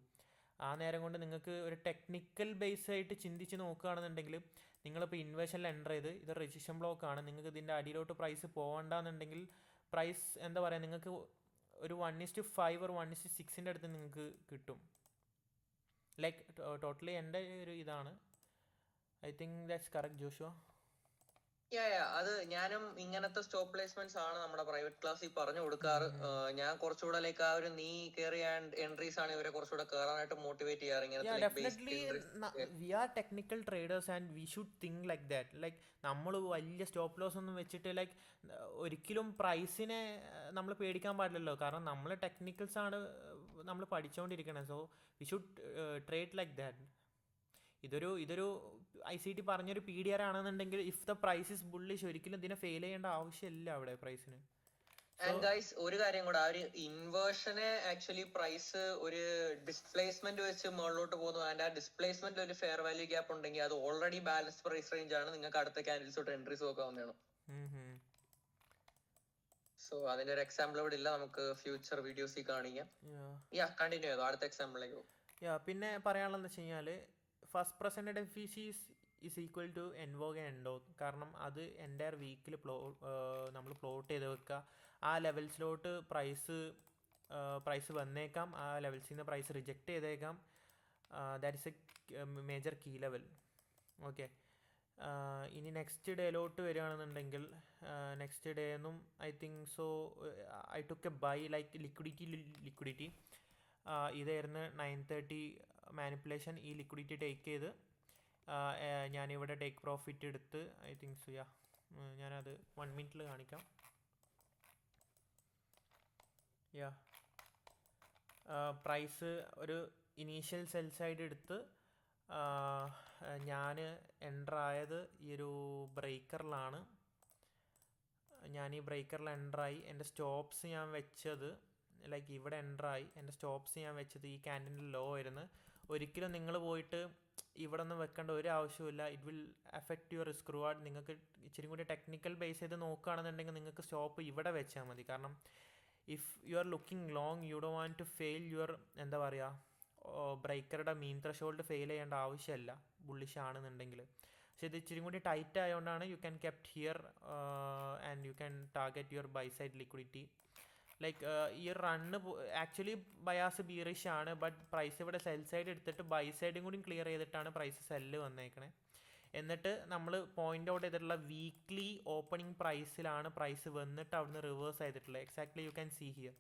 ആ നേരം കൊണ്ട് നിങ്ങൾക്ക് ഒരു ടെക്നിക്കൽ ബേസ് ആയിട്ട് ചിന്തിച്ച് നോക്കുകയാണെന്നുണ്ടെങ്കിൽ നിങ്ങളിപ്പോൾ ഇൻവേഷനിൽ എൻ്റർ ചെയ്ത് ഇത് റെസിസ്റ്റൻ ബ്ലോക്ക് ആണ്, നിങ്ങൾക്ക് ഇതിൻ്റെ അടിയിലോട്ട് പ്രൈസ് പോകണ്ടെന്നുണ്ടെങ്കിൽ പ്രൈസ് എന്താ പറയുക, നിങ്ങൾക്ക് ഒരു 1:5 or 1:6 അടുത്ത് നിങ്ങൾക്ക് കിട്ടും. ലൈക്ക് ടോട്ടലി എൻ്റെ ഒരു ഇതാണ്. I think that's correct Joshua. അത് ഞാനും ഇങ്ങനത്തെ സ്റ്റോപ്പ് പ്ലേസ്മെന്റ്സ് ആണ് നമ്മുടെ പ്രൈവറ്റ് ക്ലാസ്സിൽ പറഞ്ഞു കൊടുക്കാറ്. ഞാൻ കുറച്ചുകൂടെ ലൈക്ക് ആ ഒരു നീ കയറിയ എൻട്രീസ് ആണ് ഇവരെ കുറച്ചുകൂടെ കയറാനായിട്ട് മോട്ടിവേറ്റ് ചെയ്യാറ്. We are technical traders and we should think like that. Like നമ്മൾ വലിയ സ്റ്റോപ്പ് ലോസ് ഒന്നും വെച്ചിട്ട് ലൈക്ക് ഒരിക്കലും പ്രൈസിനെ നമ്മൾ പേടിക്കാൻ പാടില്ലല്ലോ. കാരണം നമ്മൾ ടെക്നിക്കൽസ് ആണ് നമ്മൾ പഠിച്ചുകൊണ്ടിരിക്കണേ. So we should trade like that. ഇതൊരു ICT പറഞ്ഞൊരു PDR ആണെന്നുണ്ടെങ്കിൽ if the price is bullish ഒരിക്കലും ഇതിനെ ഫെയിൽ ചെയ്യേണ്ട ആവശ്യമില്ല അവിടെ പ്രൈസിന്. ആൻഡ് ഗൈസ് ഒരു കാര്യം കൂടെ, ആ ഒരു ഇൻവേർഷനെ ആക്ച്വലി പ്രൈസ് ഒരു ഡിസ്പ്ലേസ്മെന്റ് വെച്ച് മുകളിലോട്ട് പോകുന്നു. ആൻഡ് ആ ഡിസ്പ്ലേസ്മെന്റ് ഒരു ഫെയർ വാല്യൂ ഗ്യാപ്പ് ഉണ്ടെങ്കിൽ അത് ഓൾറെഡി ബാലൻസ് പ്രൈസ് റേഞ്ച് ആണ്. നിങ്ങൾക്ക് അടുത്ത ക്യാൻഡിൽസ് തൊട്ട് എൻട്രീസ് നോക്കാവുന്നതാണ്. സോ അതിന്റെ ഒരു എക്സാമ്പിൾ ഇവിടെ ഇല്ല, നമുക്ക് ഫ്യൂച്ചർ വീഡിയോസിൽ കാണിക്കാം. കണ്ടിന്യൂ ചെയ്തോ, അടുത്ത എക്സാമ്പിളിലേക്ക് പോകും. പിന്നെ പറയാനുള്ളതെന്ന് വെച്ച് കഴിഞ്ഞാൽ first present deficit is equal to എൻവോഗ് ആൻഡ് എൻഡോഗ്. കാരണം അത് എൻ്റയർ വീക്കിൽ നമ്മൾ പ്ലോട്ട് ചെയ്ത് വെക്കുക. ആ ലെവൽസിലോട്ട് പ്രൈസ് വന്നേക്കാം, ആ ലെവൽസിൽ നിന്ന് പ്രൈസ് റിജക്റ്റ് ചെയ്തേക്കാം. That is a major key level. Okay, ഇനി നെക്സ്റ്റ് ഡേയിലോട്ട് വരികയാണെന്നുണ്ടെങ്കിൽ നെക്സ്റ്റ് ഡേ എന്നും I think so I took a buy like liquidity ഇതായിരുന്നു 9:30 മാനിപ്പുലേഷൻ. ഈ ലിക്വിഡിറ്റി ടേക്ക് ചെയ്ത് ഞാനിവിടെ ടേക്ക് പ്രോഫിറ്റ് എടുത്ത് ഐ തിങ്ക് സോ ഞാനത് 1 മിനിറ്റിൽ കാണിക്കാം. പ്രൈസ് ഒരു ഇനീഷ്യൽ സെൽ സൈഡ് എടുത്ത് ഞാൻ എൻ്റർ ആയത് ഈ ഒരു ബ്രേക്കറിലാണ്. ഞാൻ ഈ ബ്രേക്കറിൽ എൻ്ററായി. എൻ്റെ സ്റ്റോപ്സ് ഞാൻ വെച്ചത് ലൈക്ക് ഇവിടെ എൻ്ററായി. എൻ്റെ സ്റ്റോപ്സ് ഞാൻ വെച്ചത് ഈ ക്യാൻഡിൻ്റെ ലോ ആയിരുന്നു. ഒരിക്കലും നിങ്ങൾ പോയിട്ട് ഇവിടെ ഒന്നും വെക്കേണ്ട ഒരു ആവശ്യമില്ല. It will effect your risk reward. നിങ്ങൾക്ക് ഇച്ചിരി കൂടി ടെക്നിക്കൽ ബേസ് ചെയ്ത് നോക്കുകയാണെന്നുണ്ടെങ്കിൽ നിങ്ങൾക്ക് സ്റ്റോപ്പ് ഇവിടെ വെച്ചാൽ മതി. കാരണം if you are looking long you don't want to fail your എന്താ പറയുക ബ്രേക്കറുടെ മീൻ ത്രഷോൾഡ് ഫെയിൽ ചെയ്യേണ്ട ആവശ്യമില്ല ബുള്ളിഷ് ആണെന്നുണ്ടെങ്കിൽ. പക്ഷേ ഇത് ഇച്ചിരി കൂടി ടൈറ്റ് ആയതുകൊണ്ടാണ് you can kept here and you can target your buy side liquidity. Like ഈ റണ്ണ് ആക്ച്വലി ബയാസ് ബീറിഷ് ആണ്, ബട്ട് പ്രൈസ് ഇവിടെ സെൽ സൈഡ് എടുത്തിട്ട് ബൈ സൈഡും കൂടി ക്ലിയർ ചെയ്തിട്ടാണ് പ്രൈസ് സെല്ല് വന്നേക്കണേ. എന്നിട്ട് നമ്മൾ പോയിൻ്റ് ഔട്ട് ചെയ്തിട്ടുള്ള വീക്ക്ലി ഓപ്പണിംഗ് പ്രൈസിലാണ് പ്രൈസ് വന്നിട്ട് അവിടുന്ന് റിവേഴ്സ് ചെയ്തിട്ടുള്ളത്. Exactly you can see here.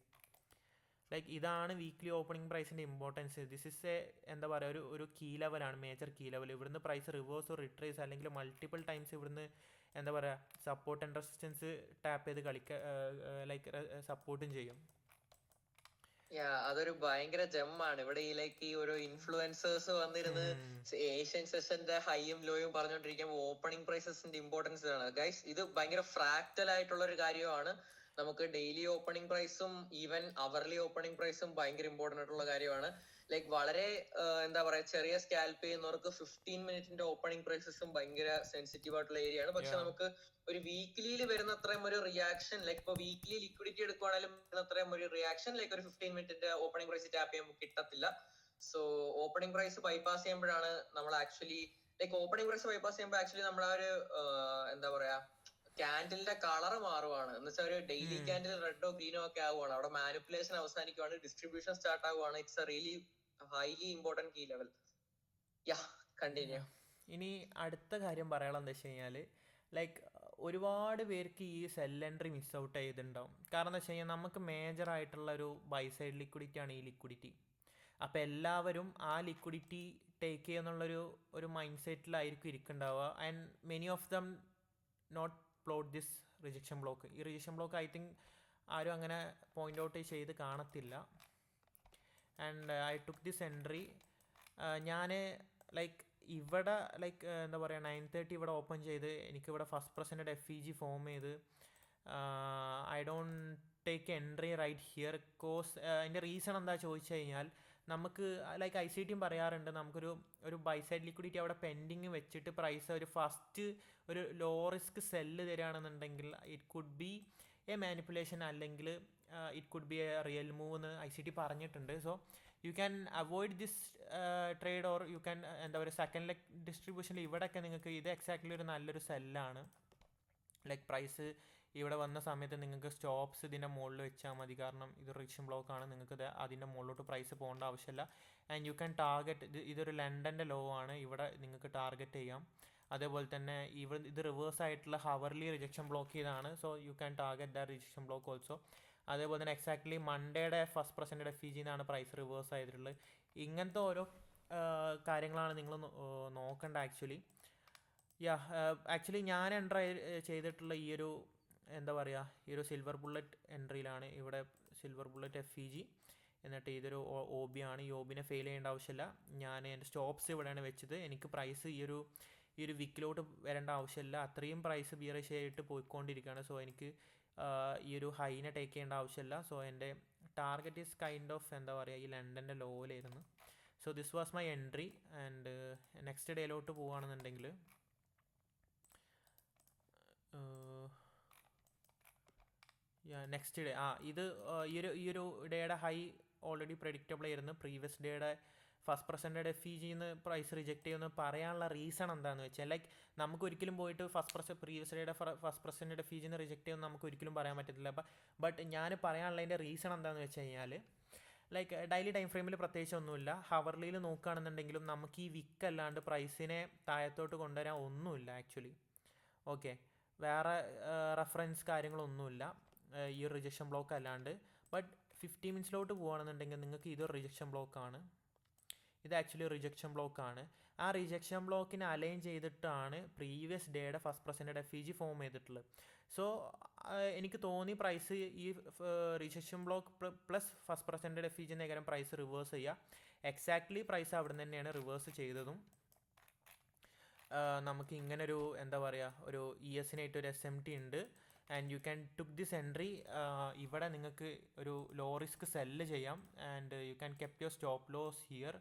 Like ഇതാണ് വീക്ക്ലി ഓപ്പണിംഗ് പ്രൈസിൻ്റെ ഇമ്പോർട്ടൻസ്. ദിസ് ഇസ് എ എന്താ പറയുക ഒരു കീ ലെവലാണ്, മേജർ കീ ലെവൽ. ഇവിടുന്ന് പ്രൈസ് റിവേഴ്സോ റിട്രേസ് അല്ലെങ്കിൽ മൾട്ടിപ്പിൾ ടൈംസ് ഇവിടുന്ന് എന്താ പറയുക സപ്പോർട്ട് ആൻഡ് റെസിസ്റ്റൻസ് ടാപ്പ് ചെയ്ത് ലൈക്ക് സപ്പോർട്ടും ചെയ്യും. അതൊരു ഭയങ്കര ജെമ്മാണ്. ഇവിടെ ഈ ലൈക്ക് ഈ ഒരു ഇൻഫ്ലുവൻസേഴ്സ് വന്നിരുന്ന് ഏഷ്യൻ സെഷന്റെ ഹൈയും ലോയും പറഞ്ഞുകൊണ്ടിരിക്കുമ്പോൾ ഓപ്പണിംഗ് പ്രൈസസിന്റെ ഇമ്പോർട്ടൻസ് ആണ് ഗൈസ്. ഇത് ഭയങ്കര ഫ്രാക്റ്റൽ ആയിട്ടുള്ള ഒരു കാര്യമാണ്. നമുക്ക് ഡെയിലി ഓപ്പണിംഗ് പ്രൈസും ഈവൻ അവർലി ഓപ്പണിംഗ് പ്രൈസും ഭയങ്കര ഇമ്പോർട്ടൻ്റ് ആയിട്ടുള്ള കാര്യമാണ്. ലൈക്ക് വളരെ എന്താ പറയാ ചെറിയ സ്കാൽപ്പ് ചെയ്യുന്നവർക്ക് 15 മിനിറ്റിന്റെ ഓപ്പണിംഗ് പ്രൈസസും ഭയങ്കര സെൻസിറ്റീവ് ആയിട്ടുള്ള ഏരിയ ആണ്. പക്ഷെ നമുക്ക് ഒരു വീക്ക്ലിയിൽ വരുന്ന അത്രയും ഒരു റിയാക്ഷൻ ലൈക്ക് ഇപ്പൊ വീക്ക്ലി ലിക്വിഡിറ്റി എടുക്കുവാണെങ്കിലും അത്രയും ഒരു റിയാക്ഷൻ ലൈക്ക് ഒരു 15 മിനിറ്റിന്റെ ഓപ്പണിംഗ് പ്രൈസ് ടാപ്പ് ചെയ്യുമ്പോൾ കിട്ടത്തില്ല. സോ ഓപ്പണിംഗ് പ്രൈസ് ബൈപ്പാസ് ചെയ്യുമ്പോഴാണ് നമ്മൾ actually like opening price bypass ചെയ്യുമ്പോൾ ആക്ച്വലി നമ്മൾ ആ ഒരു എന്താ പറയാ ക്യാൻഡിലിന്റെ കളർ മാറുവാണ് എന്ന് വെച്ചാൽ ഒരു ഡെയിലി ക്യാൻഡിൽ റെഡോ ഗ്രീനോ ഒക്കെ ആവുകയാണ്. അവിടെ മാനിപ്പുലേഷൻ അവസാനിക്കുവാണ്, ഡിസ്ട്രിബ്യൂഷൻ സ്റ്റാർട്ട് ആവുകയാണ്. It's a really highly important key level. Yeah continue. ഇനി അടുത്ത കാര്യം പറയാനുള്ളത് എന്താ വെച്ച് കഴിഞ്ഞാൽ ലൈക്ക് ഒരുപാട് പേർക്ക് ഈ സെൽ എൻട്രി മിസ് ഔട്ട് ചെയ്തിട്ടുണ്ടാവും. കാരണം എന്താ വെച്ച് കഴിഞ്ഞാൽ നമുക്ക് മേജറായിട്ടുള്ള ഒരു ബൈ സൈഡ് ലിക്വിഡിറ്റി ആണ് ഈ ലിക്വിഡിറ്റി. അപ്പോൾ എല്ലാവരും ആ ലിക്വിഡിറ്റി ടേക്ക് ചെയ്യുന്നുള്ളൊരു മൈൻഡ് സെറ്റിലായിരിക്കും ഇരിക്കുന്നുണ്ടാവുക. And many of them not plot this rejection block. ഈ റിജക്ഷൻ ബ്ലോക്ക് ഐ തിങ്ക് ആരും അങ്ങനെ പോയിൻ്റ് ഔട്ട് ചെയ്ത് കാണത്തില്ല. And I took this entry. ഞാൻ ലൈക്ക് ഇവിടെ ലൈക്ക് എന്താ പറയുക 9:30 ഇവിടെ ഓപ്പൺ ചെയ്ത് എനിക്കിവിടെ ഫസ്റ്റ് പ്രസൻറ്റ് FEG ഫോം ചെയ്ത് I don't take entry right here. Cause അതിൻ്റെ റീസൺ എന്താ ചോദിച്ചു കഴിഞ്ഞാൽ നമുക്ക് ലൈക്ക് ICT പറയാറുണ്ട് നമുക്കൊരു ബൈ സൈഡ് ലിക്വിഡിറ്റി അവിടെ പെൻഡിങ് വെച്ചിട്ട് പ്രൈസ് ഒരു ഫസ്റ്റ് ഒരു ലോ റിസ്ക് സെല്ല് തരികയാണെന്നുണ്ടെങ്കിൽ it could be a manipulation അല്ലെങ്കിൽ it could be a real move എന്ന് ICT പറഞ്ഞിട്ടുണ്ട്. So you can avoid this trade or you can എന്താ പറയുക സെക്കൻഡ് ലെഗ് ഡിസ്ട്രിബ്യൂഷനിൽ ഇവിടെയൊക്കെ നിങ്ങൾക്ക് ഇത് എക്സാക്ട്ലി ഒരു നല്ലൊരു സെല്ലാണ്. ലൈക്ക് പ്രൈസ് ഇവിടെ വന്ന സമയത്ത് നിങ്ങൾക്ക് സ്റ്റോപ്സ് ഇതിൻ്റെ മുകളിൽ വെച്ചാൽ മതി. കാരണം ഇത് റിജക്ഷൻ ബ്ലോക്കാണ്, നിങ്ങൾക്ക് അതിൻ്റെ മുകളിലോട്ട് പ്രൈസ് പോകേണ്ട ആവശ്യമില്ല. ആൻഡ് യു ക്യാൻ ടാർഗറ്റ്, ഇതൊരു ലണ്ടൻ്റെ ലോ ആണ്, ഇവിടെ നിങ്ങൾക്ക് ടാർഗറ്റ് ചെയ്യാം. അതേപോലെ തന്നെ ഇത് റിവേഴ്സ് ആയിട്ടുള്ള ഹവർലി റിജക്ഷൻ ബ്ലോക്ക് ചെയ്താണ്. So you can target the rejection block also. അതേപോലെ തന്നെ എക്സാക്ട്ലി മൺഡേയുടെ ഫസ്റ്റ് പ്രസൻറ്റ് FEG എന്നാണ് പ്രൈസ് റിവേഴ്സ് ആയിട്ടുള്ളത്. ഇങ്ങനത്തെ ഓരോ കാര്യങ്ങളാണ് നിങ്ങൾ നോക്കേണ്ട ആക്ച്വലി. ആക്ച്വലി ഞാൻ എൻ്റർ ചെയ്തിട്ടുള്ള ഈ ഒരു എന്താ പറയുക ഈ ഒരു സിൽവർ ബുള്ളറ്റ് എൻട്രിയിലാണ്. ഇവിടെ സിൽവർ ബുള്ളറ്റ് FEG എന്നിട്ട് ഇതൊരു OB ആണ്. ഈ OBനെ ഫെയിൽ ചെയ്യേണ്ട ആവശ്യമില്ല. ഞാൻ എൻ്റെ സ്റ്റോപ്സ് ഇവിടെയാണ് വെച്ചത്. എനിക്ക് പ്രൈസ് ഈ ഒരു വിക്കിലോട്ട് വരേണ്ട ആവശ്യമില്ല. അത്രയും പ്രൈസ് ബിയറിഷ് ആയിട്ട് പോയിക്കൊണ്ടിരിക്കുകയാണ്. സോ എനിക്ക് ഈ ഒരു ഹൈനെ ടേക്ക് ചെയ്യേണ്ട ആവശ്യമില്ല. സോ എൻ്റെ ടാർഗറ്റ് ഈസ് കൈൻഡ് ഓഫ് എന്താ പറയുക ഈ ലണ്ടൻ്റെ ലോയിലായിരുന്നു. So this was my entry. And next ഡേയിലോട്ട് പോവുകയാണെന്നുണ്ടെങ്കിൽ നെക്സ്റ്റ് ഡേ ഇത് ഈ ഒരു ഡേയുടെ ഹൈ ഓൾറെഡി പ്രഡിക്റ്റബിൾ ആയിരുന്നു. പ്രീവിയസ് ഡേയുടെ ഫസ്റ്റ് പ്രസൻറ്റഡ് FEG എന്ന് പ്രൈസ് റിജക്റ്റ് ചെയ്യുമെന്ന് പറയാനുള്ള റീസൺ എന്താണെന്ന് വെച്ചാൽ ലൈക്ക് നമുക്ക് ഒരിക്കലും പോയിട്ട് പ്രീവിയസ് ഡേയുടെ ഫസ്റ്റ് പ്രസൻറ്റഡ് FEG എന്ന് റിജക്റ്റ് ചെയ്യുമെന്ന് നമുക്ക് ഒരിക്കലും പറയാൻ പറ്റത്തില്ല. ബട്ട് ഞാൻ പറയാനുള്ളതിൻ്റെ റീസൺ എന്താണെന്ന് വെച്ച് കഴിഞ്ഞാൽ ലൈക്ക് ഡെയിലി ടൈം ഫ്രെയിമിൽ പ്രത്യേകിച്ച് ഒന്നുമില്ല. ഹവർലിയിൽ നോക്കുകയാണെന്നുണ്ടെങ്കിലും നമുക്ക് ഈ വിക്ക് അല്ലാണ്ട് പ്രൈസിനെ താഴത്തോട്ട് കൊണ്ടുവരാൻ ഒന്നുമില്ല ആക്ച്വലി. ഓക്കെ, വേറെ റെഫറൻസ് കാര്യങ്ങളൊന്നുമില്ല ഈ ഒരു റിജക്ഷൻ ബ്ലോക്ക് അല്ലാണ്ട്. ബട്ട് 50 മിനിറ്റ്സിലോട്ട് പോകുകയാണെന്നുണ്ടെങ്കിൽ നിങ്ങൾക്ക് ഇതൊരു റിജക്ഷൻ ബ്ലോക്കാണ്. ഇത് ആക്ച്വലി റിജക്ഷൻ ബ്ലോക്കാണ്. ആ റിജക്ഷൻ ബ്ലോക്കിനെ അലൈൻ ചെയ്തിട്ടാണ് പ്രീവിയസ് ഡേയുടെ ഫസ്റ്റ് പ്രസൻറ്റഡ് FEG ഫോം ചെയ്തിട്ടുള്ളത്. സോ എനിക്ക് തോന്നി പ്രൈസ് ഈ rejection block plus first presented FEG നേരം പ്രൈസ് റിവേഴ്സ് ചെയ്യുക. എക്സാക്ട്ലി പ്രൈസ് അവിടെ നിന്ന് തന്നെയാണ് റിവേഴ്സ് ചെയ്തതും. നമുക്ക് ഇങ്ങനൊരു എന്താ പറയുക ഒരു ESനായിട്ട് ഒരു SMT ഉണ്ട്. And you can took this entry. ഇവിടെ നിങ്ങൾക്ക് ഒരു ലോ റിസ്ക് സെല്ല് ചെയ്യാം. And you can kept your stop loss here.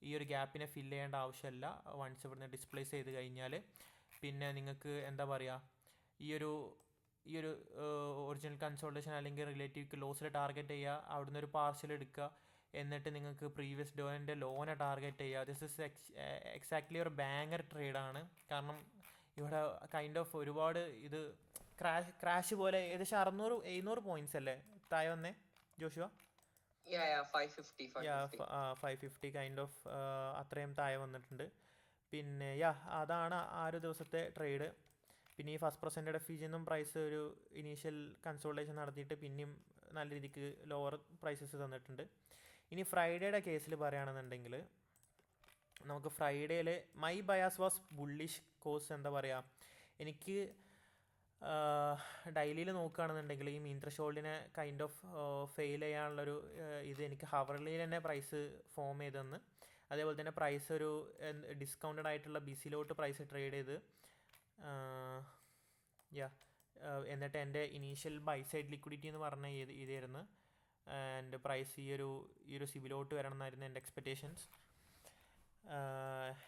ഈ ഒരു ഗ്യാപ്പിനെ ഫില്ല് ചെയ്യേണ്ട ആവശ്യമില്ല വൺസ് ഇവിടുന്ന് ഡിസ്പ്ലേസ് ചെയ്ത് കഴിഞ്ഞാൽ. പിന്നെ നിങ്ങൾക്ക് എന്താ പറയുക ഈ ഒരു ഒറിജിനൽ കൺസോൾട്ടേഷൻ അല്ലെങ്കിൽ റിലേറ്റീവ് ലോസിൽ ടാർഗറ്റ് ചെയ്യുക. അവിടുന്ന് ഒരു പാർഷ്യൽ എടുക്കുക. എന്നിട്ട് നിങ്ങൾക്ക് പ്രീവിയസ് ഡേൻ്റെ ലോനെ ടാർഗറ്റ് ചെയ്യുക. ദിസ് ഇസ് എക്സാക്ട്ലി ഒരു ബാങ്കർ ട്രേഡാണ്. കാരണം ഇവിടെ കൈൻഡ് ഓഫ് ഒരുപാട് ഇത് ക്രാഷ് പോലെ ഏകദേശം 600-700 പോയിന്റ്സ് അല്ലേ താഴെ വന്നേ ജോഷുവ? 550 കൈൻഡ് ഓഫ് അത്രയും താഴെ വന്നിട്ടുണ്ട്. പിന്നെ അതാണ് ആ ഒരു ദിവസത്തെ ട്രേഡ്. പിന്നെ ഈ ഫസ്റ്റ് പ്രസൻറ്റഡ് FEG എന്നും പ്രൈസ് ഒരു ഇനീഷ്യൽ കൺസോൾട്ടേഷൻ നടത്തിയിട്ട് പിന്നെയും നല്ല രീതിക്ക് ലോവർ പ്രൈസസ് തന്നിട്ടുണ്ട്. ഇനി ഫ്രൈഡേയുടെ കേസിൽ പറയുകയാണെന്നുണ്ടെങ്കിൽ നമുക്ക് ഫ്രൈഡേയിൽ my bias was bullish. Cause എന്താ പറയുക എനിക്ക് ഡെയിലിയിൽ നോക്കുകയാണെന്നുണ്ടെങ്കിൽ ഈ മീൻ ത്രെഷോൾഡിനെ കൈൻഡ് ഓഫ് ഫെയിൽ ചെയ്യാനുള്ളൊരു ഇത് എനിക്ക് ഹവർലിയിൽ തന്നെ പ്രൈസ് ഫോം ചെയ്തെന്ന്. അതേപോലെ തന്നെ പ്രൈസ് ഒരു ഡിസ്കൗണ്ടഡ് ആയിട്ടുള്ള BCയിലോട്ട് പ്രൈസ് ട്രേഡ് ചെയ്ത് എന്നിട്ട് എൻ്റെ ഇനീഷ്യൽ ബൈ സൈഡ് ലിക്വിഡിറ്റി എന്ന് പറഞ്ഞ ഇതായിരുന്നു. ആൻഡ് പ്രൈസ് ഈ ഒരു സിബിലോട്ട് വരണം എന്നായിരുന്നു എൻ്റെ എക്സ്പെക്റ്റേഷൻസ്.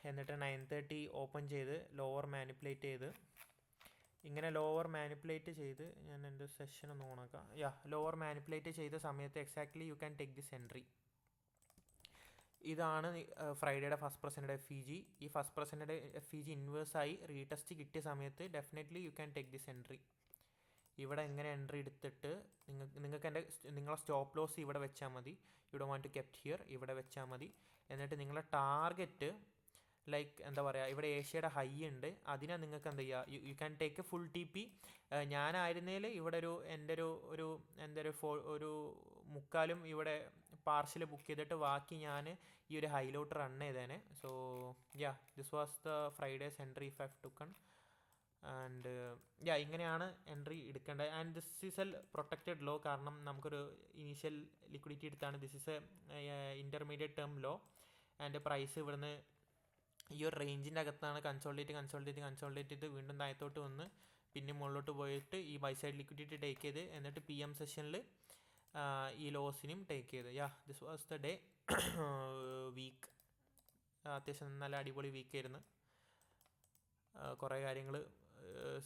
എന്നിട്ട് 9:30 ഓപ്പൺ ചെയ്ത് ലോവർ മാനിപ്പുലേറ്റ് ചെയ്ത് ഇങ്ങനെ ലോവർ മാനിപ്പുലേറ്റ് ചെയ്ത് ഞാൻ എൻ്റെ സെഷൻ ഒന്ന് ഓണാക്കാം. ലോവർ മാനിപ്പുലേറ്റ് ചെയ്ത സമയത്ത് exactly you can take this entry. ഇതാണ് ഫ്രൈഡേയുടെ ഫസ്റ്റ് പ്രസൻറ്റഡ് FEG. ഈ ഫസ്റ്റ് പ്രസൻറ്റഡ് FEG ഇൻവേഴ്സായി റീടെസ്റ്റ് കിട്ടിയ സമയത്ത് definitely you can take this entry. ഇവിടെ എങ്ങനെ എൻട്രി എടുത്തിട്ട് നിങ്ങൾക്ക് നിങ്ങളെ സ്റ്റോപ്പ് ലോസ് ഇവിടെ വെച്ചാൽ മതി. You want to kept here, ഇവിടെ വെച്ചാൽ മതി. എന്നിട്ട് നിങ്ങളെ ടാർഗറ്റ് ലൈക്ക് എന്താ പറയുക, ഇവിടെ ഏഷ്യയുടെ ഹൈ ഉണ്ട്, അതിനെ നിങ്ങൾക്ക് എന്താ ചെയ്യുക, you can take A full TP. ഞാനായിരുന്നേൽ ഇവിടെ ഒരു മുക്കാലും ഇവിടെ പാർഷ്യൽ ബുക്ക് ചെയ്തിട്ട് ബാക്കി ഞാൻ ഈ ഒരു ഹൈലോട്ട് റൺ ചെയ്തേനെ. So this was the Friday's entry if I have taken. And ഇങ്ങനെയാണ് എൻട്രി എടുക്കേണ്ടത്. And this is a protected low, കാരണം നമുക്കൊരു ഇനീഷ്യൽ ലിക്വിഡിറ്റി എടുത്താണ്. This is a intermediate term low. And price ഇവിടുന്ന് ഈ ഒരു റേഞ്ചിൻ്റെ അകത്താണ് കൺസോൾട്ടേറ്റ് ചെയ്ത് വീണ്ടും താഴത്തോട്ട് വന്ന് പിന്നെ മുകളിലോട്ട് പോയിട്ട് ഈ ബൈ സൈഡ് ലിക്വിഡിറ്റി ടേക്ക് ചെയ്ത് എന്നിട്ട് PM സെഷനിൽ ഈ ലോസിനും ടേക്ക് ചെയ്ത്. This was the day. Week അത്യാവശ്യം നല്ല അടിപൊളി വീക്കായിരുന്നു. കുറേ കാര്യങ്ങൾ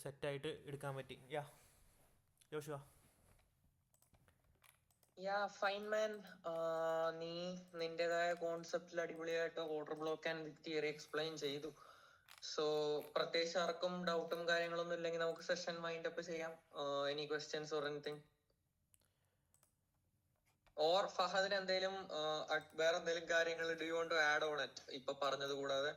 സെറ്റായിട്ട് എടുക്കാൻ പറ്റി. ജോഷുവ. Fine man. നീ നിന്റേതായ കോൺസെപ്റ്റിൽ അടിപൊളിയായിട്ട് order block and with theory explain ചെയ്തു. സോ പ്രത്യേകിച്ച് ആർക്കും ഡൗട്ടും കാര്യങ്ങളൊന്നും ഇല്ലെങ്കിൽ നമുക്ക് സെഷൻ വൈൻഡ് അപ്പ് ചെയ്യാം. Any questions or anything? Or ഫഹദിന് എന്തെങ്കിലും വേറെ എന്തെങ്കിലും കാര്യങ്ങൾ do you want to add on it ഇപ്പൊ പറഞ്ഞത് കൂടാതെ?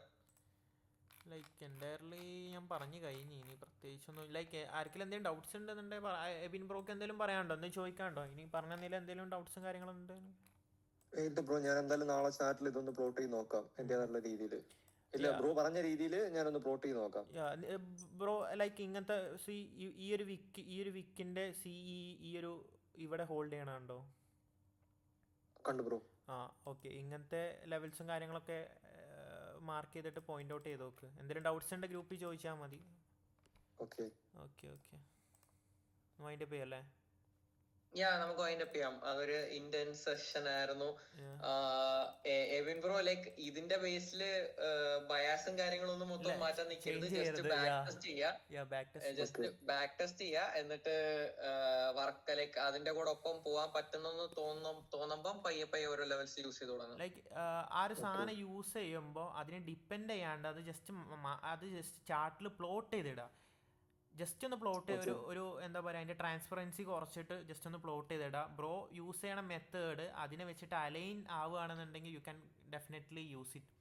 ലൈക്ക് എൻ്റയർലി ഞാൻ പറഞ്ഞു കഴിഞ്ഞു. ഇനി പ്രത്യേകിച്ചൊന്നും ലൈക്ക് ആർക്കെങ്കിലും എന്തെങ്കിലും ഡൗട്ട്സ് ഉണ്ടെന്നുണ്ടെങ്കിൽ എബിൻ ബ്രോക്ക് എന്തെങ്കിലും പറയാനുണ്ടോ, എന്തെങ്കിലും ചോദിക്കാനുണ്ടോ? ഇനി പറഞ്ഞതിൽ എന്തെങ്കിലും ഡൗട്ട്സും കാര്യങ്ങളും ഉണ്ടെങ്കിൽ ബ്രോ ഞാൻ എന്തായാലും നാളെ ചാറ്റിൽ ഇതൊന്ന് പ്ലോട്ട് ചെയ്ത് നോക്കാം എന്റേതായിട്ടുള്ള രീതിയിൽ. ഇല്ല ബ്രോ പറഞ്ഞ രീതിയിൽ ഞാനൊന്ന് പ്ലോട്ട് ചെയ്ത് നോക്കാം. ബ്രോ ലൈക്ക് ഇങ്ങനത്തെ ഈ ഒരു വിക്കിന്റെ ഈ ഒരു ഇവിടെ ഹോൾഡ് ചെയ്യണുണ്ടോ? കണ്ടു ബ്രോ. ഓക്കെ. ഇങ്ങനത്തെ ലെവൽസും കാര്യങ്ങളൊക്കെ മാർക്ക് ചെയ്തിട്ട് പോയിന്റ് ഔട്ട് ചെയ്ത് നോക്ക്. എന്തെങ്കിലും ഡൗട്ട്സ് ഉണ്ട് ഗ്രൂപ്പിൽ ചോദിച്ചാൽ മതി. ഓക്കെ വൈൻഡ് അപ്പ് ചെയ്യല്ലേ? നമുക്ക് വൈൻഡ് അപ്പ് ചെയ്യാം. അതൊരു ഇന്റൻസ് സെഷൻ ആയിരുന്നു. എവിൻ ബ്രോ ലൈക്ക് ഇതിന്റെ ബേസില് ബയാസും കാര്യങ്ങളൊന്നും മൊത്തം മാറ്റാൻ നിൽക്കരുത്. ജസ്റ്റ് ബാക്ക് ടെസ്റ്റ് ചെയ്യാ. എന്നിട്ട് വർക്ക് ലൈക്ക് അതിന്റെ കൂടെ ഒപ്പം പോവാൻ പറ്റുന്നെന്ന് തോന്നുമ്പം പയ്യെ ഓരോ ലെവൽസ് യൂസ് ചെയ്ത് തുടങ്ങും. ലൈക്ക് ആ ഒരു സാധനം യൂസ് ചെയ്യുമ്പോൾ അതിനെ ഡിപ്പെൻഡ് ചെയ്യാണ്ട് അത് ജസ്റ്റ് ചാർട്ടിൽ പ്ലോട്ട് ചെയ്തിടുക. ജസ്റ്റ് ഒന്ന് പ്ലോട്ട് ഒരു എന്താ പറയുക, അതിൻ്റെ ട്രാൻസ്പെറൻസി കുറച്ചിട്ട് ജസ്റ്റ് ഒന്ന് പ്ലോട്ട് ചെയ്തിടാം. ബ്രോ യൂസ് ചെയ്യണ മെത്തേഡ് അതിനെ വെച്ചിട്ട് അലൈൻ ആവുകയാണെന്നുണ്ടെങ്കിൽ you can definitely use it.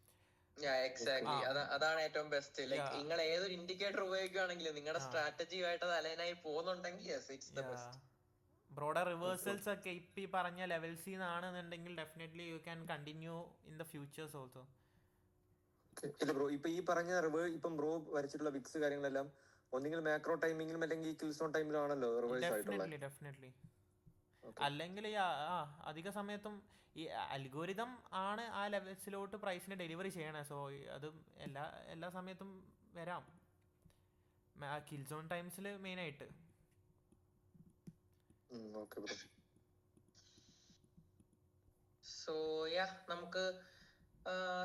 Exactly, അതാണ് ഏറ്റവും ബെസ്റ്റ്. ലൈക്ക് നിങ്ങൾ ഏതൊരു ഇൻഡിക്കേറ്റർ ഉപയോഗിക്കുകയാണെങ്കിലും നിങ്ങളുടെ സ്ട്രാറ്റജിയുമായിട്ട് അത് അലൈൻ ആയി പോകുന്നുണ്ടെങ്കിൽ ഇറ്റ്സ് ദ ബെസ്റ്റ്. ബ്രോയുടെ റിവേഴ്സൽസ് ഒക്കെ ഇപ്പം ഈ പറഞ്ഞ ലെവൽസിൽ നിന്നാണെന്നുണ്ടെങ്കിൽ definitely you can continue in the futures also. Bro ഇപ്പൊ ഈ പറഞ്ഞ ഇപ്പം ബ്രോ വരച്ചിട്ടുള്ള വിക്സ് കാര്യങ്ങളെല്ലാം ഒന്നെങ്കിൽ മാക്രോ ടൈമിങ്ങിലും അല്ലെങ്കിൽ കിൽസോൺ ടൈമിലും ആണല്ലോ റിവേഴ്സ് ആയിട്ടുള്ളത്. ഡെഫിനറ്റ്ലി. അല്ലെങ്കിൽ അധിക സമയത്തും ഈ അൽഗോരിതം ആണ് ആ ലെവൽസിലോട്ട് പ്രൈസിനെ ഡെലിവറി ചെയ്യണേ. സോ അത് എല്ലാ സമയത്തും വരാം, കിൽസോൺ ടൈംസിൽ മെയിനായിട്ട്. സോ നമുക്ക്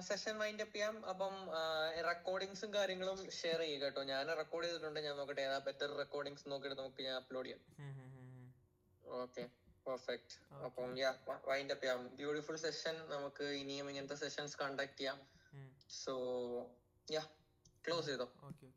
സെഷൻ വൈൻഡ് അപ്പ് ചെയ്യാം. അപ്പം റെക്കോർഡിങ്സും കാര്യങ്ങളും ഷെയർ ചെയ്യുക കേട്ടോ. ഞാൻ റെക്കോർഡ് ചെയ്തിട്ടുണ്ട്. ഞാൻ നോക്കട്ടെ ഏതാ ബെറ്റർ റെക്കോർഡിങ്സ് നോക്കിയിട്ട് നമുക്ക് ഞാൻ അപ്ലോഡ് ചെയ്യാം. Okay, perfect. അപ്പം വൈൻഡ് അപ്പ് ചെയ്യാം. Beautiful session. നമുക്ക് ഇനിയും ഇങ്ങനത്തെ സെഷൻസ് കണ്ടക്ട് ചെയ്യാം. സോ ക്ലോസ് ചെയ്തോ. ഓക്കെ.